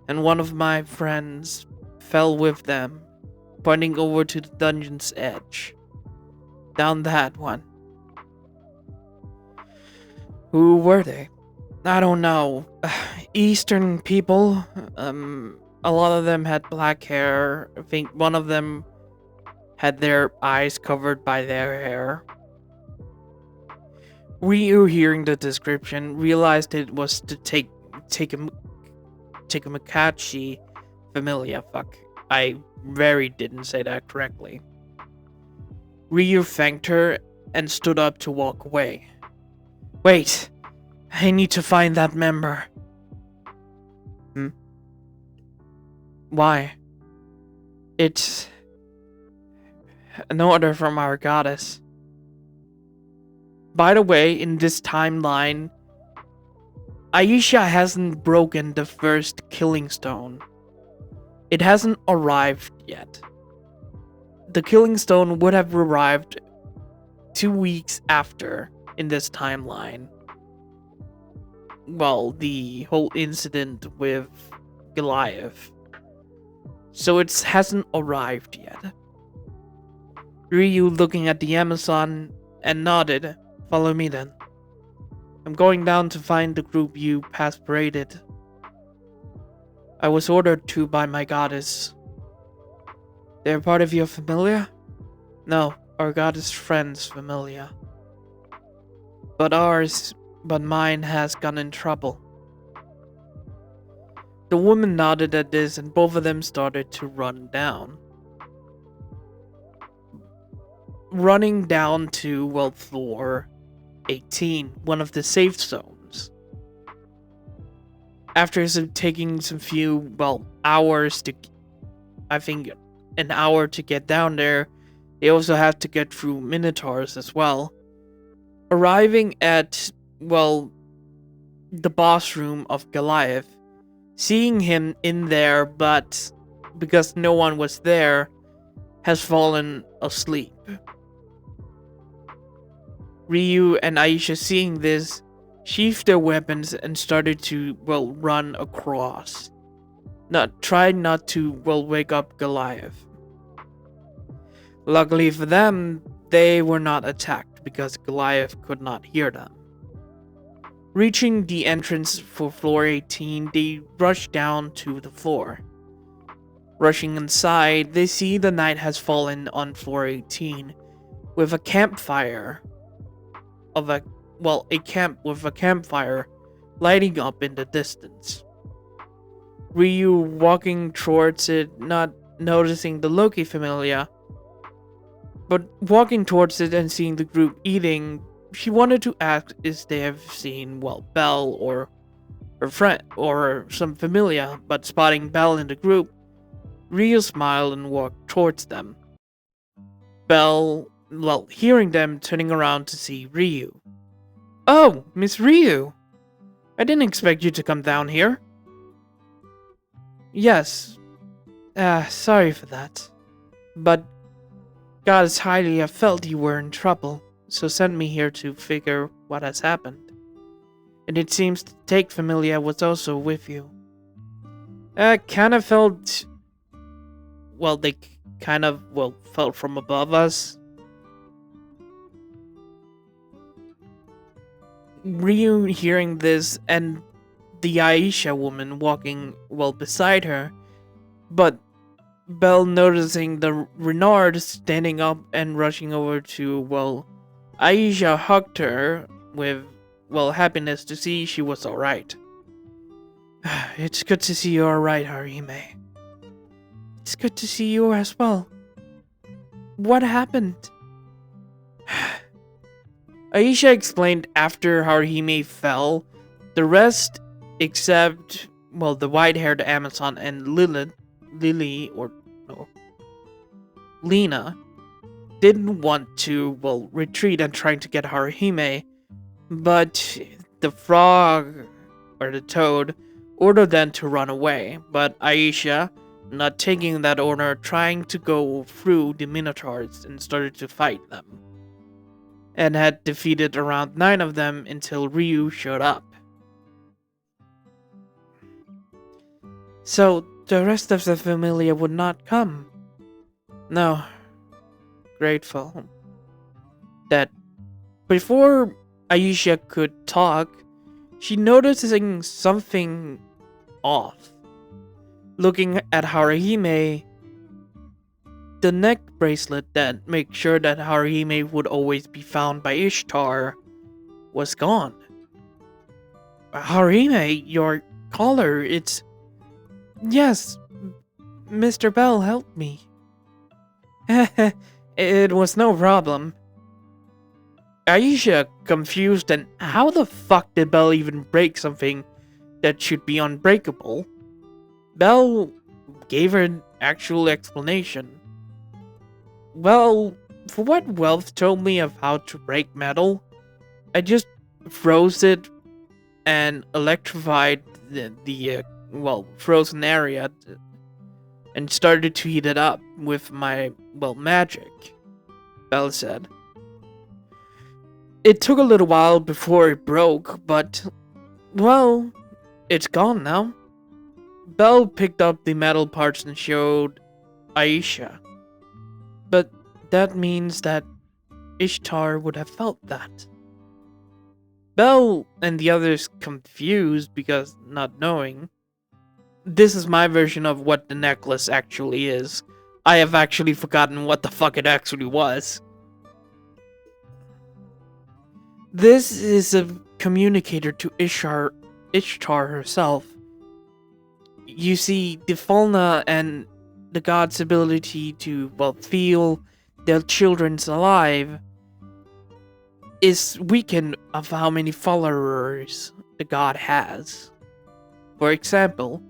And one of my friends fell with them, pointing over to the dungeon's edge. Down that one. Who were they? I don't know. Eastern people. A lot of them had black hair. I think one of them had their eyes covered by their hair. Ryu, hearing the description, realized it was to take a Makachi familia. Fuck. I very didn't say that correctly. Ryu thanked her and stood up to walk away. Wait, I need to find that member. Why? It's an order from our goddess. By the way, in this timeline, Aisha hasn't broken the first killing stone. It hasn't arrived yet. The killing stone would have arrived 2 weeks after in this timeline. Well, the whole incident with Goliath. So it hasn't arrived yet. Ryu looking at the Amazon and nodded. Follow me then. I'm going down to find the group you paraded. I was ordered to by my goddess. They're part of your familia? No, our goddess friend's familia. But mine has gotten in trouble. The woman nodded at this and both of them started to run down. Running down to, well, floor 18, one of the safe zones. After taking some few, well, hours to, I think an hour to get down there, they also have to get through minotaurs as well. Arriving at, well, the boss room of Goliath, seeing him in there, but because no one was there, has fallen asleep. Ryu and Aisha, seeing this, sheathed their weapons and started to, well, run across. Try not to, well, wake up Goliath. Luckily for them, they were not attacked because Goliath could not hear them. Reaching the entrance for floor 18, they rush down to the floor. Rushing inside, they see the night has fallen on floor 18 with a campfire a camp with a campfire lighting up in the distance. Ryu walking towards it, not noticing the Loki familia, but walking towards it and seeing the group eating, she wanted to ask if they have seen, Belle or her friend or some familia, but spotting Belle in the group, Ryu smiled and walked towards them. Belle, hearing them, turning around to see Ryu. "Oh, Miss Ryu! I didn't expect you to come down here." "Yes. Sorry for that. But Goddess Hylia felt you were in trouble, so sent me here to figure what has happened. And it seems the Take Familia was also with you." Kinda felt... they felt from above us. Ryu hearing this and the Aisha woman walking, beside her, but Belle noticing the Renard standing up and rushing over to, Aisha hugged her with, happiness to see she was alright. "It's good to see you alright, Harime." "It's good to see you as well. What happened?" Aisha explained after Haruhime fell. The rest, except, the white-haired Amazon and Lena, didn't want to, retreat and trying to get Haruhime, but the frog, or the toad, ordered them to run away, but Aisha, not taking that order, trying to go through the Minotaurs and started to fight them, and had defeated around 9 of them until Ryu showed up. "So, the rest of the familia would not come?" "No." Grateful. That before Aisha could talk, she noticing something off. Looking at Haruhime, the neck bracelet that makes sure that Haruhime would always be found by Ishtar was gone. "Haruhime, your collar, it's..." "Yes, Mr. Bell helped me." "It was no problem." Aisha, confused, and how the fuck did Bell even break something that should be unbreakable? Bell gave her an actual explanation. For what Wealth told me of how to break metal, I just froze it and electrified the frozen area and started to heat it up with my, magic, Bell said. "It took a little while before it broke, but, it's gone now." Bell picked up the metal parts and showed Aisha. "But that means that Ishtar would have felt that." Bell and the others confused because not knowing. This is my version of what the necklace actually is. I have actually forgotten what the fuck it actually was. This is a communicator to Ishtar herself. You see, the Falna and the god's ability to, feel their children's alive is weakened of how many followers the god has. For example,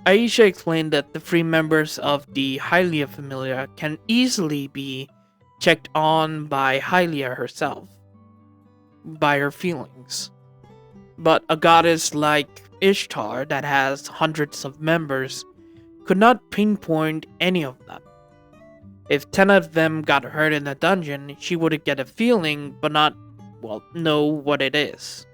Aisha explained that the 3 members of the Hylia Familia can easily be checked on by Hylia herself, by her feelings. But a goddess like Ishtar that has hundreds of members could not pinpoint any of them. If 10 of them got hurt in a dungeon, she would get a feeling but not, know what it is.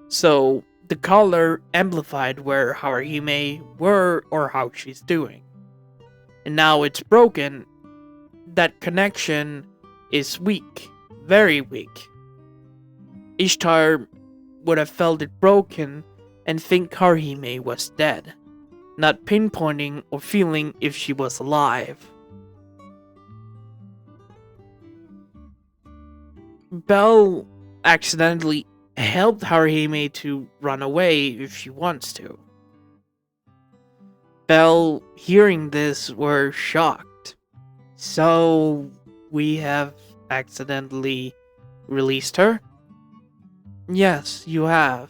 So, the color amplified where Haruhime were or how she's doing. And now it's broken, that connection is weak, very weak. Ishtar would have felt it broken and think Karhime was dead, not pinpointing or feeling if she was alive. Belle accidentally helped Karhime to run away if she wants to. Belle, hearing this, were shocked. So, we have accidentally released her? Yes, you have.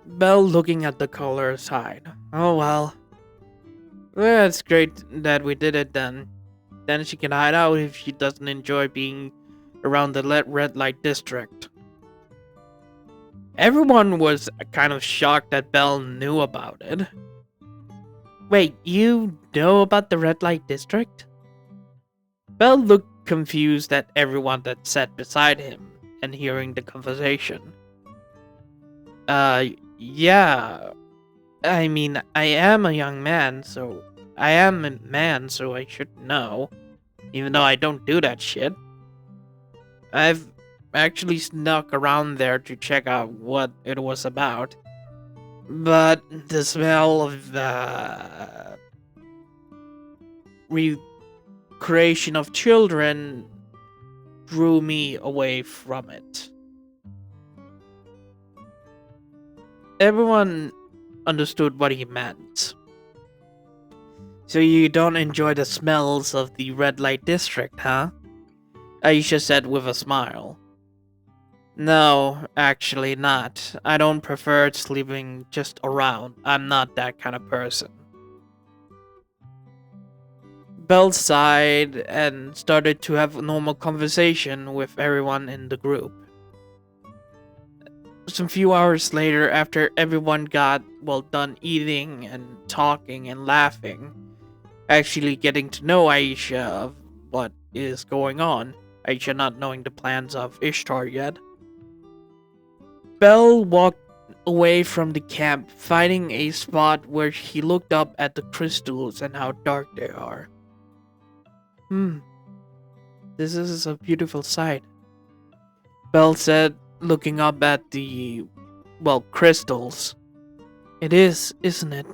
Belle looking at the color sighed. Oh well. Well, it's great that we did it then. Then she can hide out if she doesn't enjoy being around the red light district. Everyone was kind of shocked that Belle knew about it. Wait, you know about the red light district? Belle looked confused at everyone that sat beside him and hearing the conversation. Yeah. I mean, I am a young man, so I am a man, so I should know. Even though I don't do that shit. I've actually snuck around there to check out what it was about. But the smell of the recreation of children drew me away from it. Everyone understood what he meant. So you don't enjoy the smells of the red light district, huh? Aisha said with a smile. No, actually not. I don't prefer sleeping just around. I'm not that kind of person. Belle sighed and started to have a normal conversation with everyone in the group. Some few hours later, after everyone got done eating and talking and laughing, actually getting to know Aisha of what is going on, Aisha not knowing the plans of Ishtar yet, Belle walked away from the camp, finding a spot where he looked up at the crystals and how dark they are. This is a beautiful sight, Belle said, looking up at the, crystals. It is, isn't it?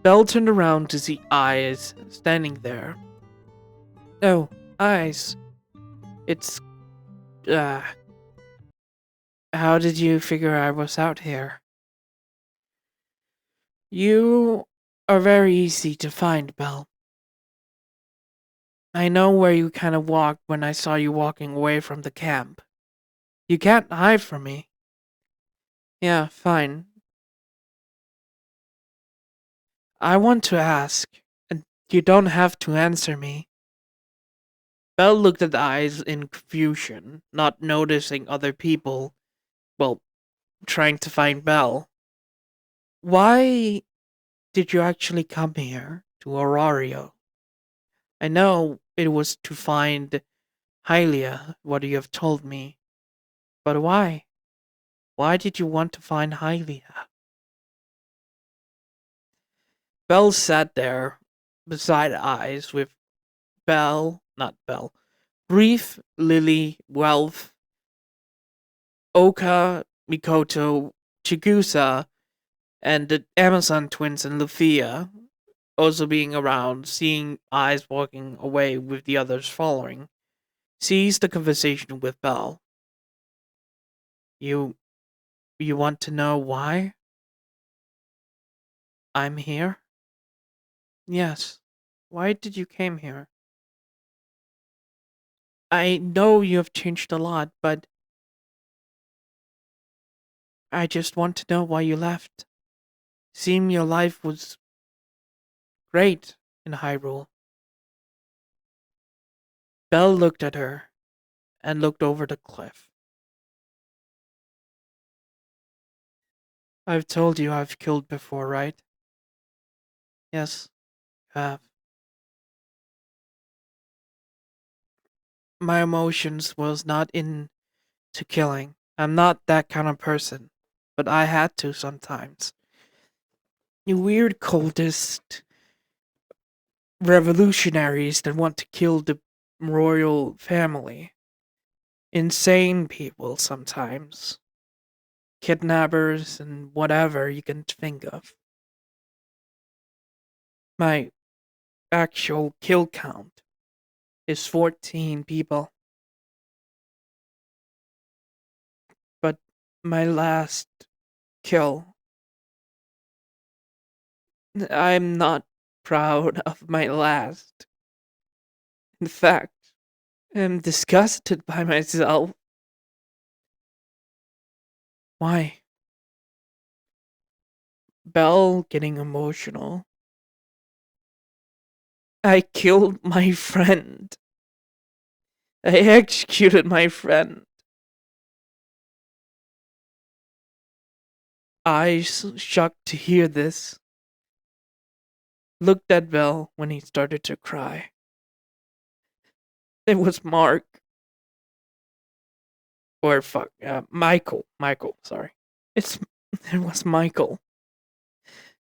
Belle turned around to see Eyes standing there. Oh, Eyes. It's, how did you figure I was out here? You are very easy to find, Belle. I know where you kind of walked when I saw you walking away from the camp. You can't hide from me. Yeah, fine. I want to ask, and you don't have to answer me. Belle looked at Eyes in confusion, not noticing other people, trying to find Belle. Why did you actually come here to Aurario? I know it was to find Hylia, what you have told me. But why? Why did you want to find Hylia? Belle sat there beside Eyes with Brief, Lily, Wealth, Oka, Mikoto, Chigusa, and the Amazon twins and Lufia also being around, seeing Eyes walking away with the others following, seized the conversation with Belle. You want to know why I'm here? Yes. Why did you came here? I know you have changed a lot, but I just want to know why you left. Seemed your life was great in Hyrule. Belle looked at her and looked over the cliff. I've told you I've killed before, right? Yes, you have. My emotions was not into killing. I'm not that kind of person, but I had to sometimes. You weird cultist revolutionaries that want to kill the royal family. Insane people sometimes. Kidnappers and whatever you can think of. My actual kill count is 14 people. But my last kill, I'm not proud of my last. In fact, I'm disgusted by myself. Why? Belle getting emotional. I killed my friend. I executed my friend. Eyes shocked to hear this. Looked at Belle when he started to cry. It was Mark. Or fuck, Michael. Michael, sorry. It's it was Michael.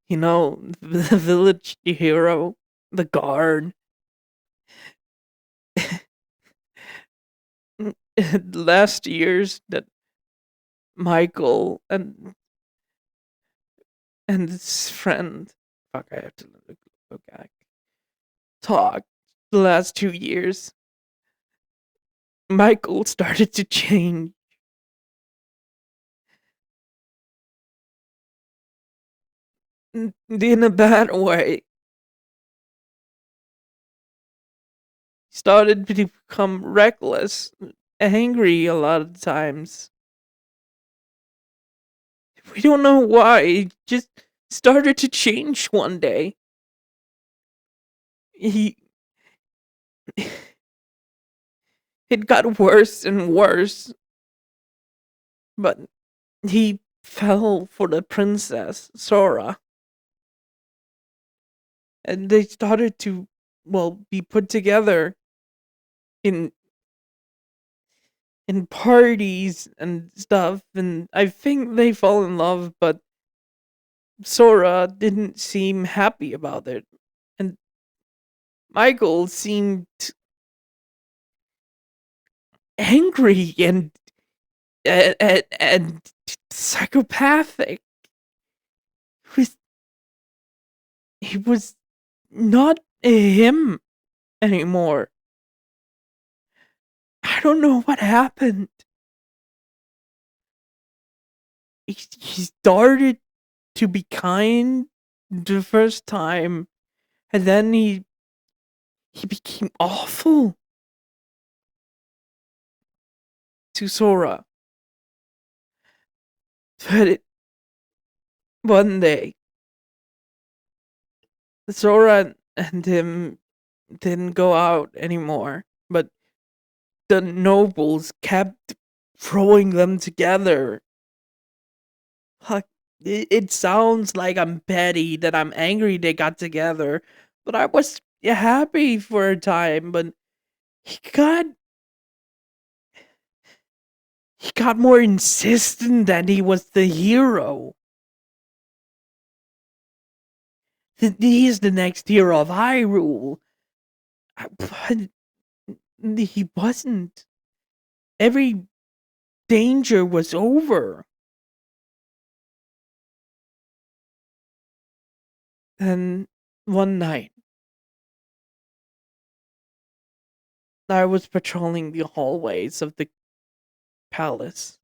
You know, the village hero, the guard. Last year's that Michael and his friend. Fuck, I have to look back. Talk the last 2 years. Michael started to change. In a bad way. He started to become reckless, angry a lot of times. We don't know why. He just started to change one day. He it got worse and worse, but he fell for the princess, Sora. And they started to, well, be put together in parties and stuff, and I think they fall in love, but Sora didn't seem happy about it. And Michael seemed angry and psychopathic. He was, he was not him anymore. I don't know what happened. He started to be kind the first time, and then he became awful to Sora. But one day, Sora and him didn't go out anymore, but the nobles kept throwing them together. Like, it sounds like I'm petty, that I'm angry they got together, but I was happy for a time. But he got he got more insistent that he was the hero. He is the next hero of Hyrule. But he wasn't. Every danger was over. And one night, I was patrolling the hallways of the palace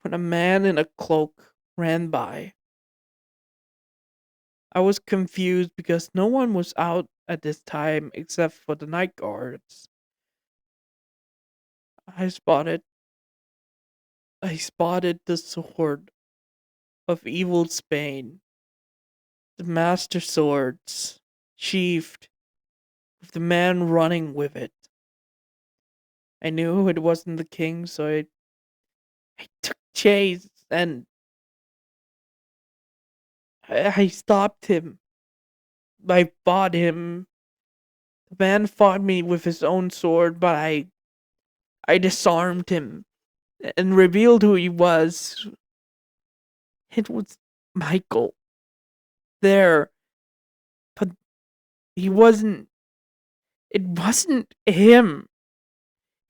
when a man in a cloak ran by. I was confused because no one was out at this time except for the night guards. I spotted I spotted the sword of evil Spain, the master swords, sheathed, with the man running with it. I knew it wasn't the king, so I took chase and I stopped him. I fought him. The man fought me with his own sword, but I disarmed him and revealed who he was. It was Michael. there, but he wasn't. It wasn't him.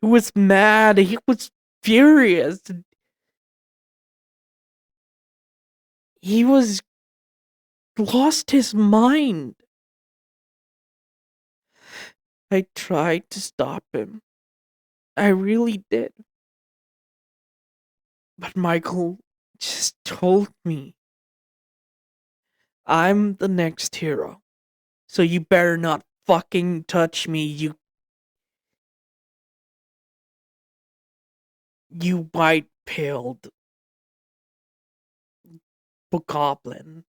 He was mad. He was furious. He was lost his mind. I tried to stop him. I really did. But Michael just told me, I'm the next hero. So you better not fucking touch me, you white-pilled goblin.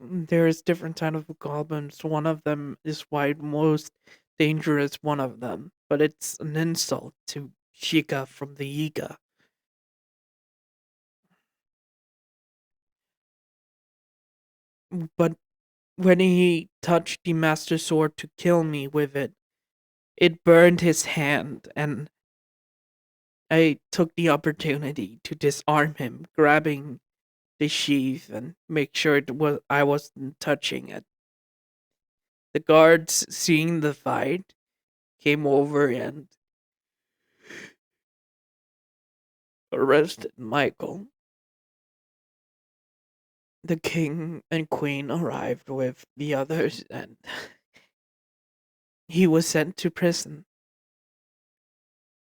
There's different kind of goblins. One of them is white, most dangerous one of them. But it's an insult to Sheikah from the Yiga. But when he touched the Master Sword to kill me with it, it burned his hand, and I took the opportunity to disarm him, grabbing the sheath and make sure I wasn't touching it. The guards, seeing the fight, came over and arrested Michael. The king and queen arrived with the others, and he was sent to prison.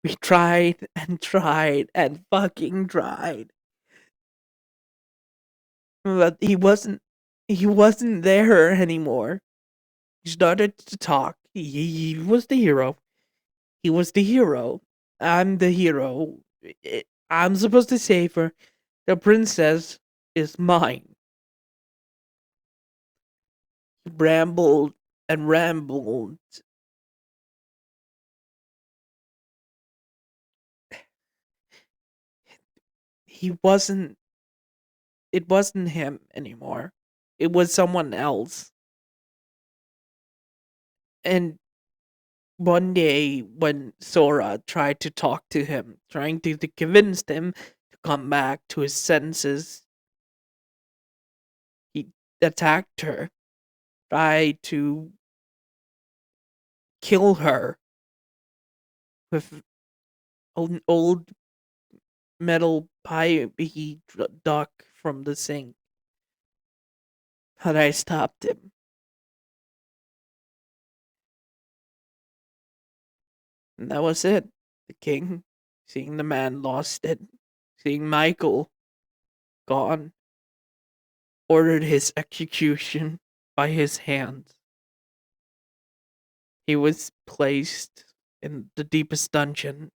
We tried and tried and fucking tried. But he wasn't there anymore. He started to talk. He was the hero. He was the hero. I'm the hero. I'm supposed to save her. The princess is mine. He rambled and rambled. He wasn't, it wasn't him anymore. It was someone else. And one day, when Sora tried to talk to him, trying to convince him to come back to his senses, he attacked her, tried to kill her with an old metal pipe he dug from the sink. But I stopped him. And that was it. The king, seeing the man lost it, seeing Michael gone, ordered his execution by his hands. He was placed in the deepest dungeon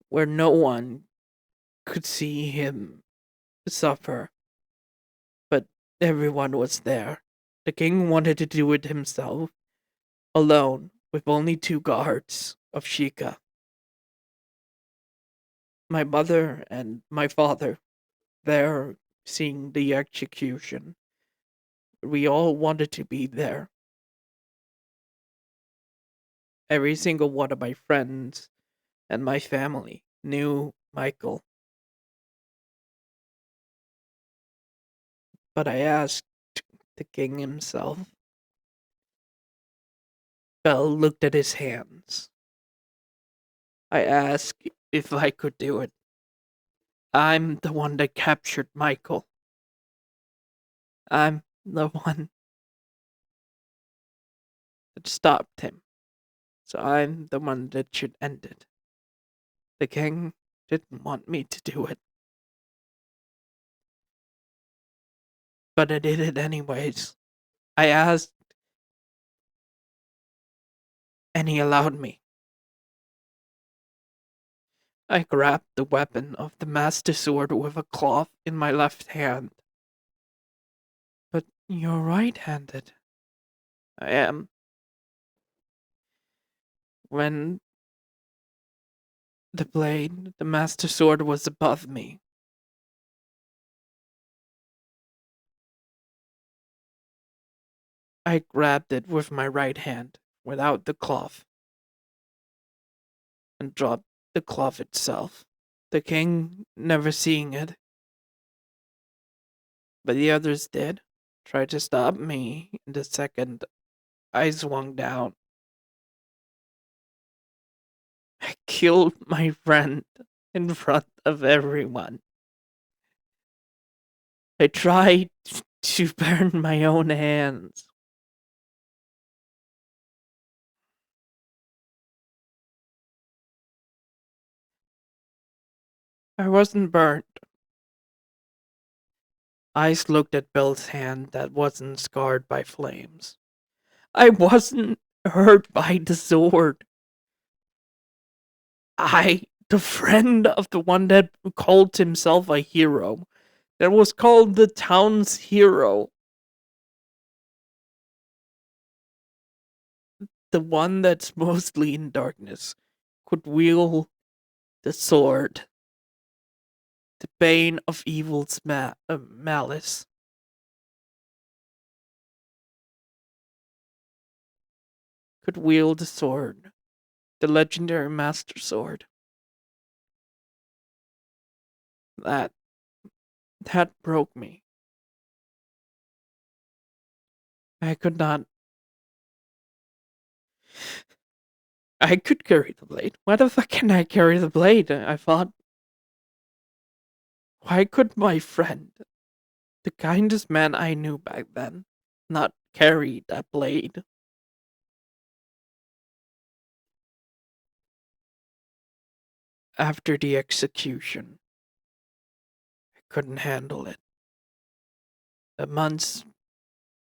where no one could see him suffer, but everyone was there. The king wanted to do it himself, alone, with only 2 guards of Sheikah. My mother and my father, there seeing the execution. We all wanted to be there. Every single one of my friends and my family knew Michael. But I asked the king himself. Bell looked at his hands. I asked if I could do it. I'm the one that captured Michael. I'm the one that stopped him. So I'm the one that should end it. The king didn't want me to do it. But I did it anyways. I asked, and he allowed me. I grabbed the weapon of the Master Sword with a cloth in my left hand. But you're right-handed. I am. When the blade, the Master Sword, was above me, I grabbed it with my right hand, without the cloth, and dropped the cloth itself. The king never seeing it, but the others did. Tried to stop me in the second I swung down. I killed my friend in front of everyone. I tried to burn my own hands. I wasn't burnt. Eyes looked at Bill's hand that wasn't scarred by flames. I wasn't hurt by the sword. The friend of the one that called himself a hero, that was called the town's hero, the one that's mostly in darkness, could wield the sword, the bane of evil's malice. Could wield the sword, the legendary master sword. That that broke me. I could not. I could carry the blade. Why the fuck can I carry the blade? I thought. Why could my friend, the kindest man I knew back then, not carry that blade? After the execution, I couldn't handle it. The months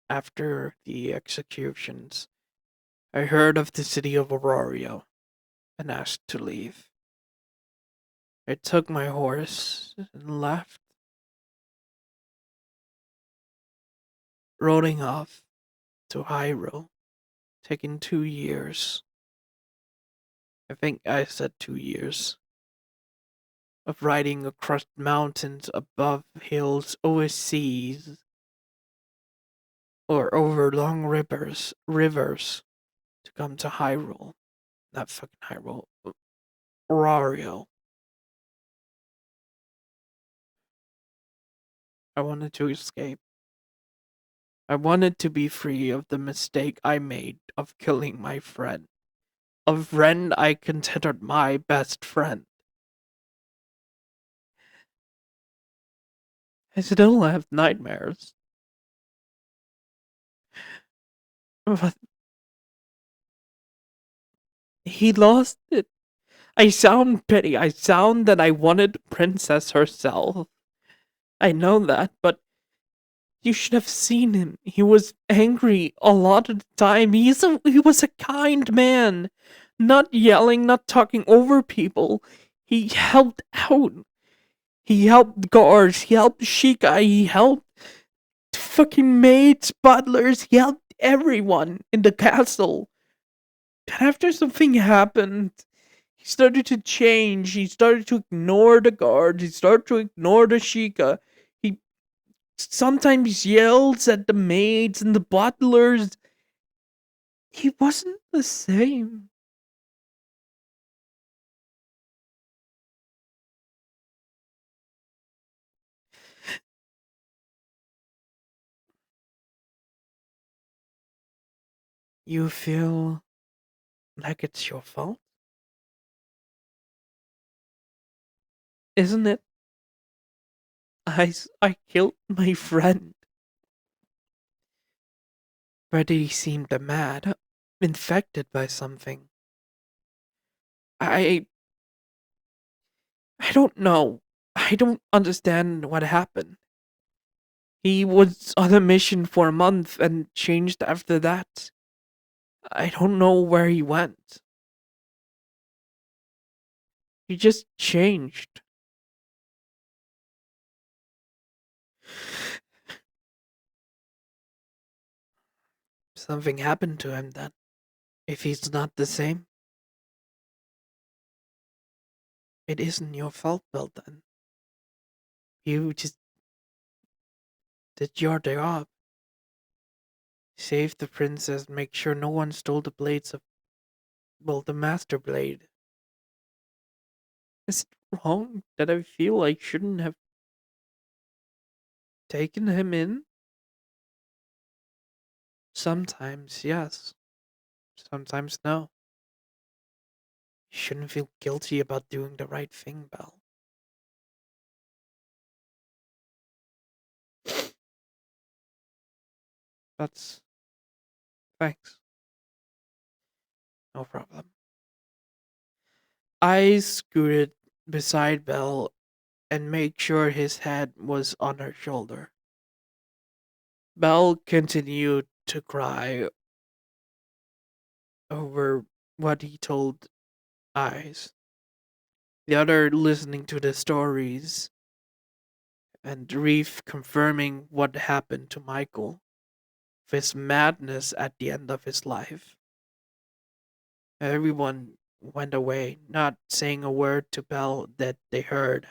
after the executions, I heard of the city of Aurora and asked to leave. I took my horse and left, rolling off to Hyrule, taking 2 years. I think I said 2 years. Of riding across mountains, above hills, over seas, or over long rivers, to come to Hyrule. Not fucking Hyrule. Aurora. I wanted to escape. I wanted to be free of the mistake I made of killing my friend. A friend I considered my best friend. I still have nightmares. But he lost it. I sound petty. I sound that I wanted the princess herself. I know that, but you should have seen him. He was angry a lot of the time. He was a kind man. Not yelling, not talking over people. He helped out. He helped guards. He helped Sheikah. He helped fucking maids, butlers. He helped everyone in the castle. But after something happened, he started to change. He started to ignore the guards. He started to ignore the Sheikah. He sometimes yells at the maids and the butlers. He wasn't the same. You feel like it's your fault? Isn't it? I killed my friend. But he seemed mad, infected by something. I I don't know. I don't understand what happened. He was on a mission for a month and changed after that. I don't know where he went. He just changed. Something happened to him then. If he's not the same, it isn't your fault, Bill, then. You just did your job. Save the princess, make sure no one stole the blades of, well, the master blade. Is it wrong that I feel I shouldn't have taken him in? Sometimes, yes. Sometimes, no. You shouldn't feel guilty about doing the right thing, Belle. That's. Thanks. No problem. I scooted beside Belle and made sure his head was on her shoulder. Belle continued to cry over what he told Eyes. The other listening to the stories, and Reef confirming what happened to Michael, of his madness at the end of his life. Everyone went away, not saying a word to Belle that they heard.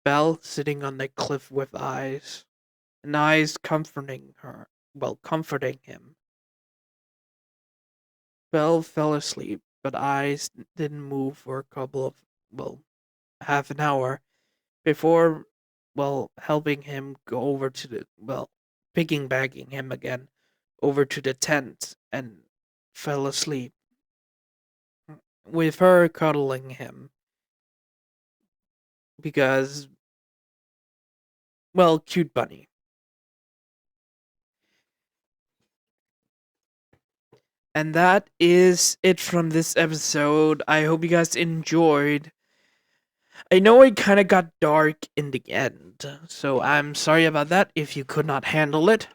Belle sitting on the cliff with Eyes, and Eyes comforting her, comforting him. Belle fell asleep, but Eyes didn't move for a couple of, half an hour before, helping him go over to the, piggybacking him again over to the tent and fell asleep, with her cuddling him because, cute bunny. And that is it from this episode. I hope you guys enjoyed. I know it kind of got dark in the end, so I'm sorry about that if you could not handle it.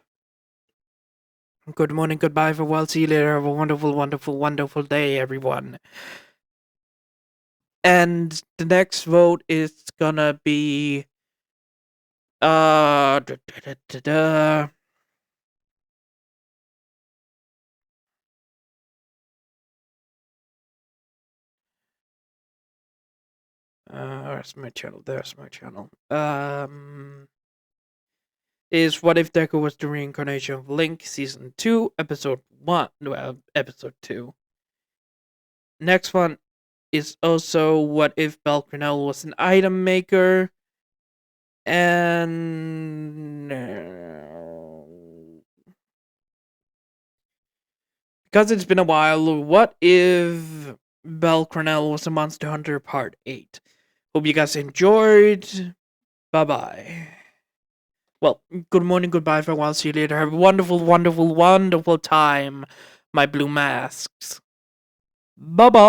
Good morning, goodbye, farewell, see you later. Have a wonderful, wonderful, wonderful day, everyone. And the next vote is gonna be da, da, da, da, da. There's my channel. There's my channel. Is What If Deku Was the Reincarnation of Link, Season 2, Episode 1. Well, Episode 2. Next one is also What If Cranel Was an Item Maker. And because it's been a while, What If Cranel Was a Monster Hunter Part 8. Hope you guys enjoyed. Bye-bye. Well, good morning, goodbye, farewell, see you later. Have a wonderful, wonderful, wonderful time, my blue masks. Bye-bye!